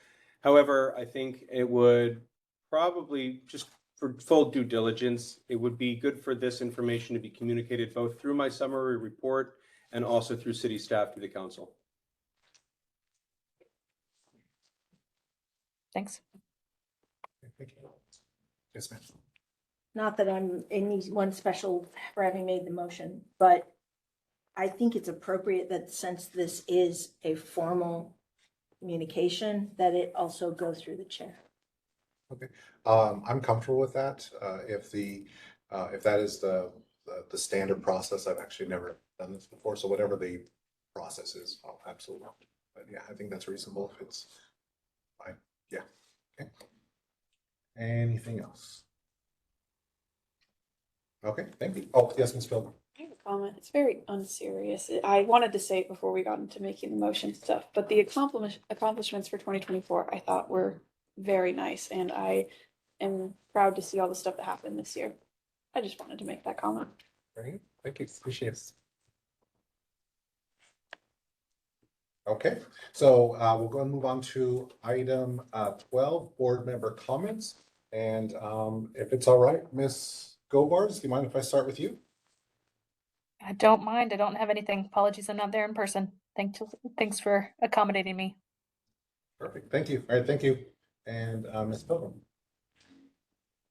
However, I think it would probably, just for full due diligence, it would be good for this information to be communicated both through my summary report and also through city staff to the council. Thanks. Thank you. Yes, ma'am. Not that I'm anyone special for having made the motion, but I think it's appropriate that since this is a formal communication, that it also go through the chair. I'm comfortable with that. If that is the standard process, I've actually never done this before. So whatever the process is, I'll absolutely. But yeah, I think that's reasonable if it's fine. Yeah. Okay. Anything else? Okay, thank you. Oh, yes, Ms. Philbin. I have a comment. It's very unserious. I wanted to say it before we got into making the motion stuff, but the accomplishments for 2024 I thought were very nice, and I am proud to see all the stuff that happened this year. I just wanted to make that comment. Very good. Thank you. Appreciate it. Okay, so we'll go and move on to item 12, board member comments. And if it's all right, Ms. Govars, do you mind if I start with you? I don't mind. I don't have anything. Apologies, I'm not there in person. Thanks for accommodating me. Perfect. Thank you. All right, thank you. And Ms. Pilgrim.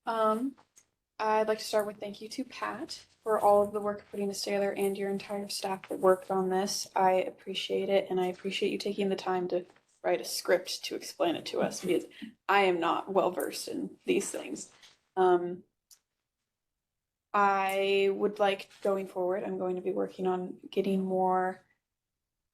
I'd like to start with thank you to Pat for all of the work putting this together and your entire staff that worked on this. I appreciate it, and I appreciate you taking the time to write a script to explain it to us because I am not well versed in these things. I would like going forward, I'm going to be working on getting more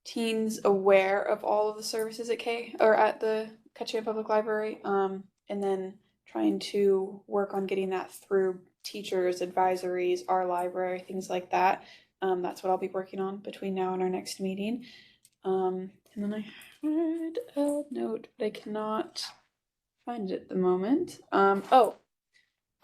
teens aware of all of the services at at the Kachina Public Library, and then trying to work on getting that through teachers, advisories, our library, things like that. That's what I'll be working on between now and our next meeting. And then I had a note, but I cannot find it at the moment.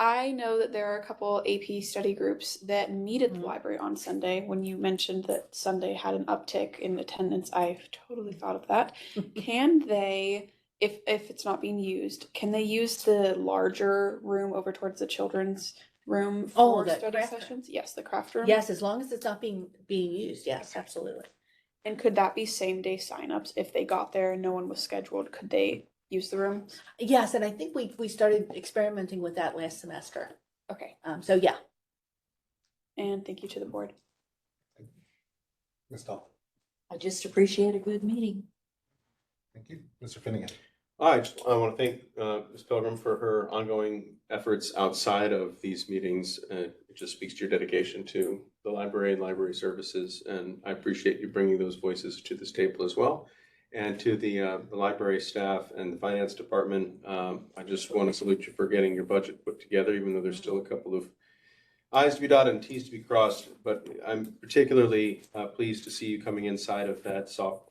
I know that there are a couple AP study groups that meet at the library on Sunday. When you mentioned that Sunday had an uptick in attendance, I totally thought of that. Can they, if it's not being used, can they use the larger room over towards the children's room for the study craft room. sessions? Yes, the craft room. Yes, as long as it's not being used, yes, absolutely. And could that be same day signups if they got there and no one was scheduled? Could they use the room? Yes, and I think we started experimenting with that last semester. Okay. So yeah. And thank you to the board. Ms. Dahl. I just appreciate a good meeting. Thank you. Mr. Finnegan. I want to thank Ms. Pilgrim for her ongoing efforts outside of these meetings. It just speaks to your dedication to the library and library services, and I appreciate you bringing those voices to this table as well. And to the library staff and the finance department, I just want to salute you for getting your budget put together, even though there's still a couple of I's to be dotted and T's to be crossed. But I'm particularly pleased to see you coming inside of that soft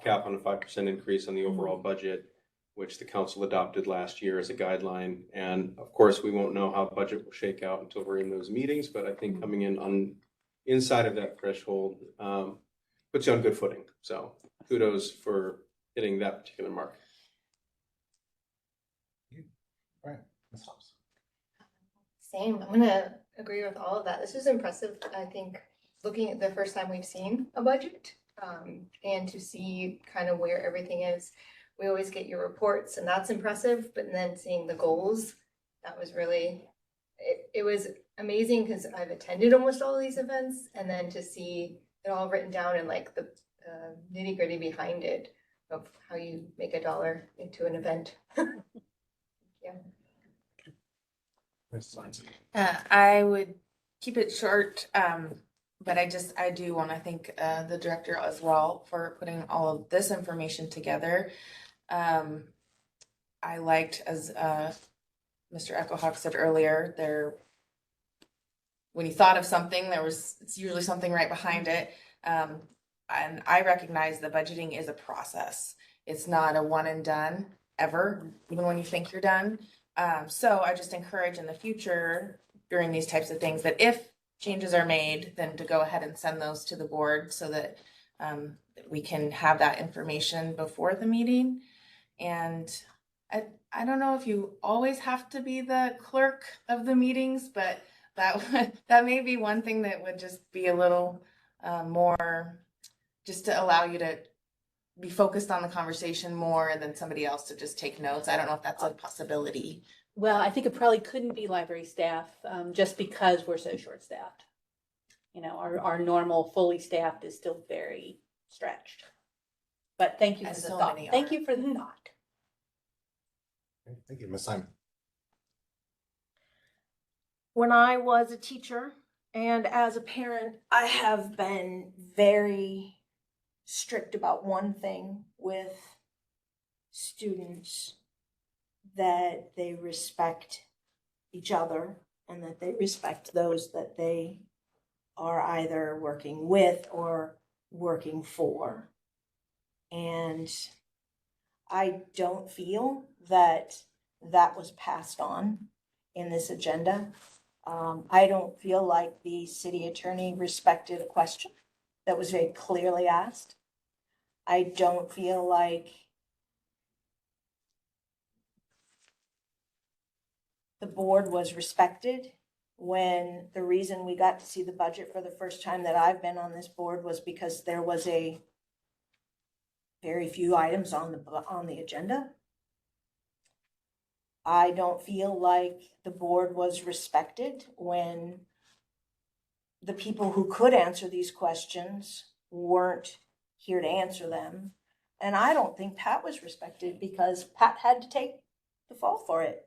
cap on a 5% increase on the overall budget, which the council adopted last year as a guideline. And of course, we won't know how budget will shake out until we're in those meetings. But I think coming in inside of that threshold, puts you on good footing. So kudos for hitting that particular mark. All right, Ms. Hobbs. Same, I'm gonna agree with all of that. This is impressive, I think, looking at the first time we've seen a budget, and to see kind of where everything is. We always get your reports and that's impressive, but then seeing the goals, that was really, it was amazing because I've attended almost all of these events, and then to see it all written down and like the nitty gritty behind it of how you make $1 into an event. Yeah. Ms. Science. I would keep it short, but I do want to thank the director as well for putting all of this information together. I liked, as Mr. Echohawk said earlier, when you thought of something, it's usually something right behind it. And I recognize that budgeting is a process. It's not a one and done ever, even when you think you're done. So I just encourage in the future during these types of things that if changes are made, then to go ahead and send those to the board so that we can have that information before the meeting. And I don't know if you always have to be the clerk of the meetings, but that may be one thing that would just be a little more, just to allow you to be focused on the conversation more than somebody else to just take notes. I don't know if that's a possibility. Well, I think it probably couldn't be library staff, just because we're so short-staffed. You know, our normal fully staffed is still very stretched. But thank you for As the so thought. many Thank are. you for the thought. Okay, thank you, Ms. Simon. When I was a teacher and as a parent, I have been very strict about one thing with students, that they respect each other and that they respect those that they are either working with or working for. And I don't feel that that was passed on in this agenda. I don't feel like the city attorney respected a question that was very clearly asked. I don't feel like the board was respected when the reason we got to see the budget for the first time that I've been on this board was because there was a very few items on the agenda. I don't feel like the board was respected when the people who could answer these questions weren't here to answer them. And I don't think Pat was respected because Pat had to take the fall for it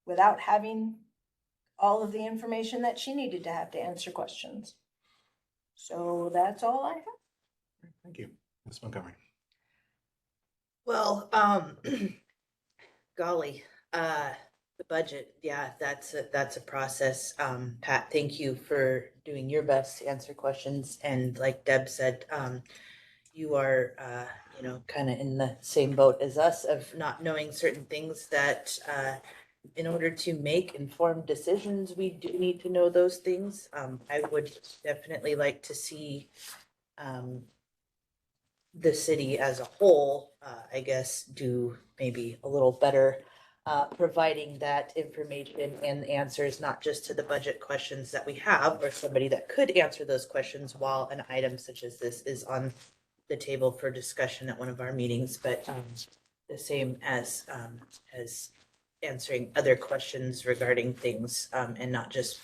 without having all of the information that she needed to have to answer questions. So that's all I have. Thank you, Ms. Montgomery. Well, golly, the budget, yeah, that's a process. Pat, thank you for doing your best to answer questions. And like Deb said, you are, kind of in the same boat as us of not knowing certain things that, in order to make informed decisions, we do need to know those things. I would definitely like to see, the city as a whole, I guess, do maybe a little better providing that information and answers, not just to the budget questions that we have, or somebody that could answer those questions while an item such as this is on the table for discussion at one of our meetings, but the same as answering other questions regarding things, and not just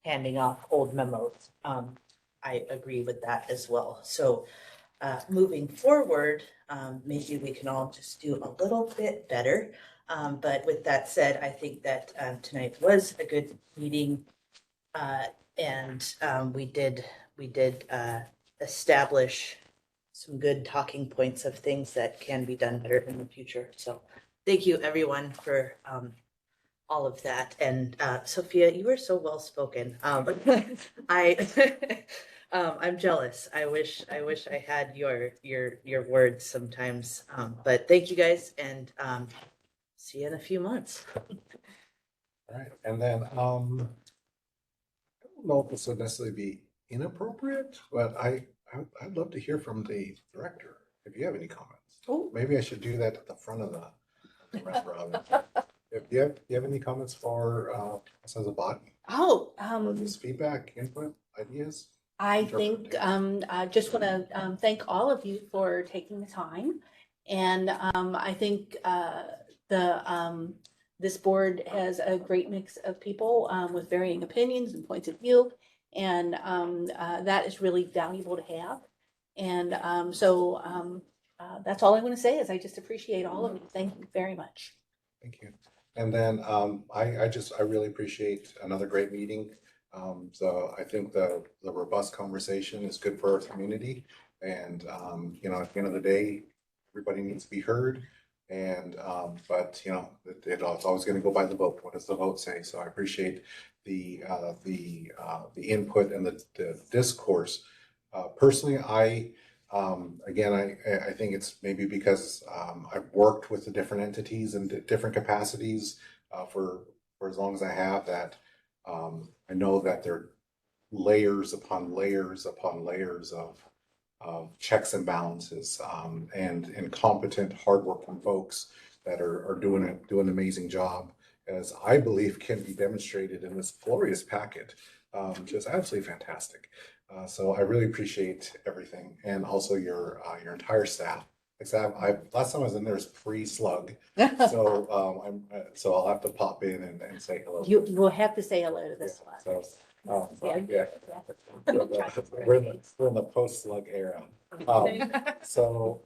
handing off old memos. I agree with that as well. So moving forward, maybe we can all just do a little bit better. But with that said, I think that tonight was a good meeting, and we did establish some good talking points of things that can be done better in the future. So thank you, everyone, for all of that. And Sophia, you were so well spoken. I'm jealous. I wish I had your words sometimes. But thank you guys, and see you in a few months. All right, and then I don't know if this would necessarily be inappropriate, but I'd love to hear from the director if you have any comments. Oh. Maybe I should do that at the front of the restaurant. If you have any comments for us as a body, Oh, or just feedback, input, ideas? I think, I just want to thank all of you for taking the time. And I think this board has a great mix of people with varying opinions and points of view. And that is really valuable to have. And that's all I want to say is I just appreciate all of you. Thank you very much. Thank you. And then I really appreciate another great meeting. So I think the robust conversation is good for our community. And, you know, at the end of the day, everybody needs to be heard. And, but, you know, it's always going to go by the vote. What does the vote say? So I appreciate the input and the discourse. Personally, again, I think it's maybe because I've worked with the different entities and different capacities for as long as I have, that I know that there are layers upon layers upon layers of checks and balances and competent, hardworking folks that are doing an amazing job, as I believe can be demonstrated in this glorious packet, which is absolutely fantastic. So I really appreciate everything, and also your entire staff. Except last time I was in there was pre-slug, so so I'll have to pop in and say hello. You will have to say hello to this one. Yeah. We're in the post-slug era. So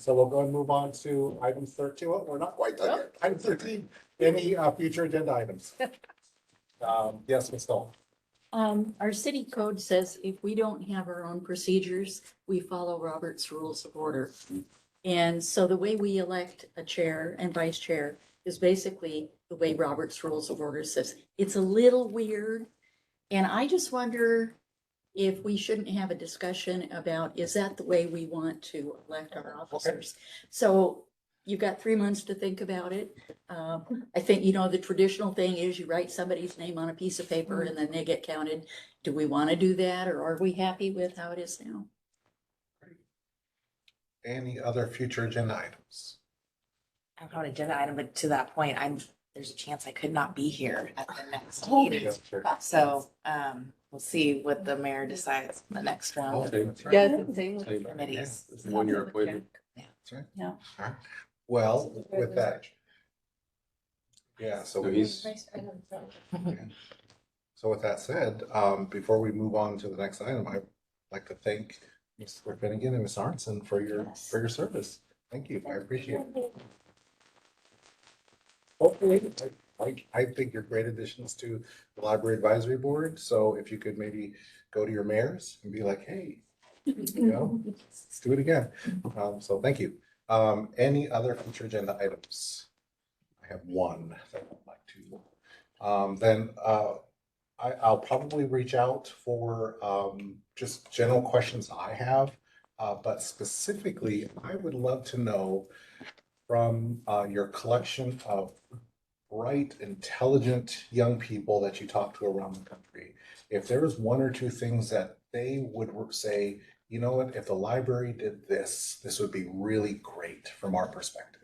we'll go and move on to item 13. Well, we're not quite done yet. Item 13, any future agenda items? Yes, Ms. Stoll. Our city code says if we don't have our own procedures, we follow Robert's Rules of Order. And so the way we elect a chair and vice chair is basically the way Robert's Rules of Order says. It's a little weird. And I just wonder if we shouldn't have a discussion about, is that the way we want to elect our officers? So you've got 3 months to think about it. I think, you know, the traditional thing is you write somebody's name on a piece of paper and then they get counted. Do we want to do that, or are we happy with how it is now? Any other future agenda items? I don't have an agenda item, but to that point, there's a chance I could not be here at the next Oh, meeting. Yeah, sure. So, we'll see what the mayor decides in the next round of Yeah, same. committees. It's 1 year appointment. That's right. Yeah. All right. Well, with that. Yeah, so So he's, So with that said, before we move on to the next item, I'd like to thank Mr. Finnegan and Ms. Arnson for your service. Thank you. I appreciate it. Hopefully, I think you're great additions to the Library Advisory Board. So if you could maybe go to your mayors and be like, hey, you know, let's do it again. So thank you. Any other future agenda items? I have one that I'd like to. Then I'll probably reach out for just general questions I have. But specifically, I would love to know from your collection of bright, intelligent young people that you talk to around the country, if there was 1 or 2 things that they would say, you know what, if the library did this, this would be really great from our perspective.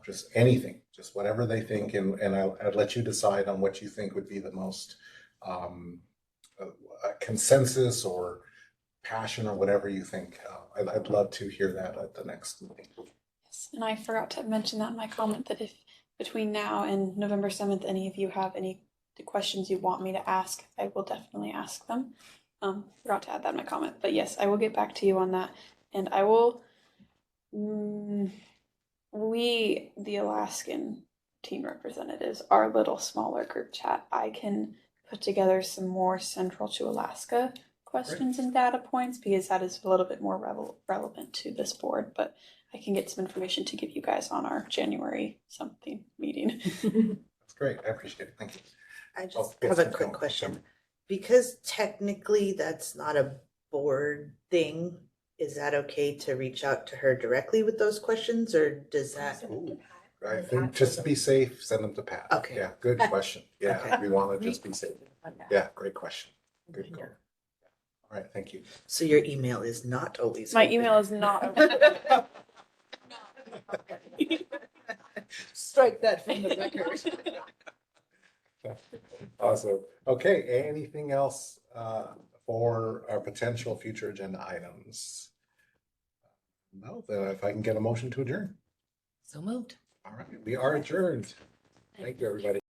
Just anything, just whatever they think, and I'd let you decide on what you think would be the most consensus or passion or whatever you think. I'd love to hear that at the next meeting. And I forgot to mention that in my comment, that if between now and November 7th, any of you have any questions you want me to ask, I will definitely ask them. Forgot to add that in my comment, but yes, I will get back to you on that. And I will, we, the Alaskan team representatives, our little smaller group chat, I can put together some more central to Alaska questions and data points, because that is a little bit more relevant to this board, but I can get some information to give you guys on our January something meeting. That's great. I appreciate it. Thank you. I just Oh, yes, have a Ms. quick Hill. question. Because technically that's not a board thing, is that okay to reach out to her directly with those questions, or does that? I think just to be safe, send them to Pat. Okay. Yeah, good question. Yeah, Okay. we want to just be safe. Yeah, great question. Good call. All right, thank you. So your email is not always. My open. email is not. Strike that from the record. Awesome. Okay, anything else for our potential future agenda items? No, then if I can get a motion to adjourn. So moved. All right, we are adjourned. Thank you, everybody.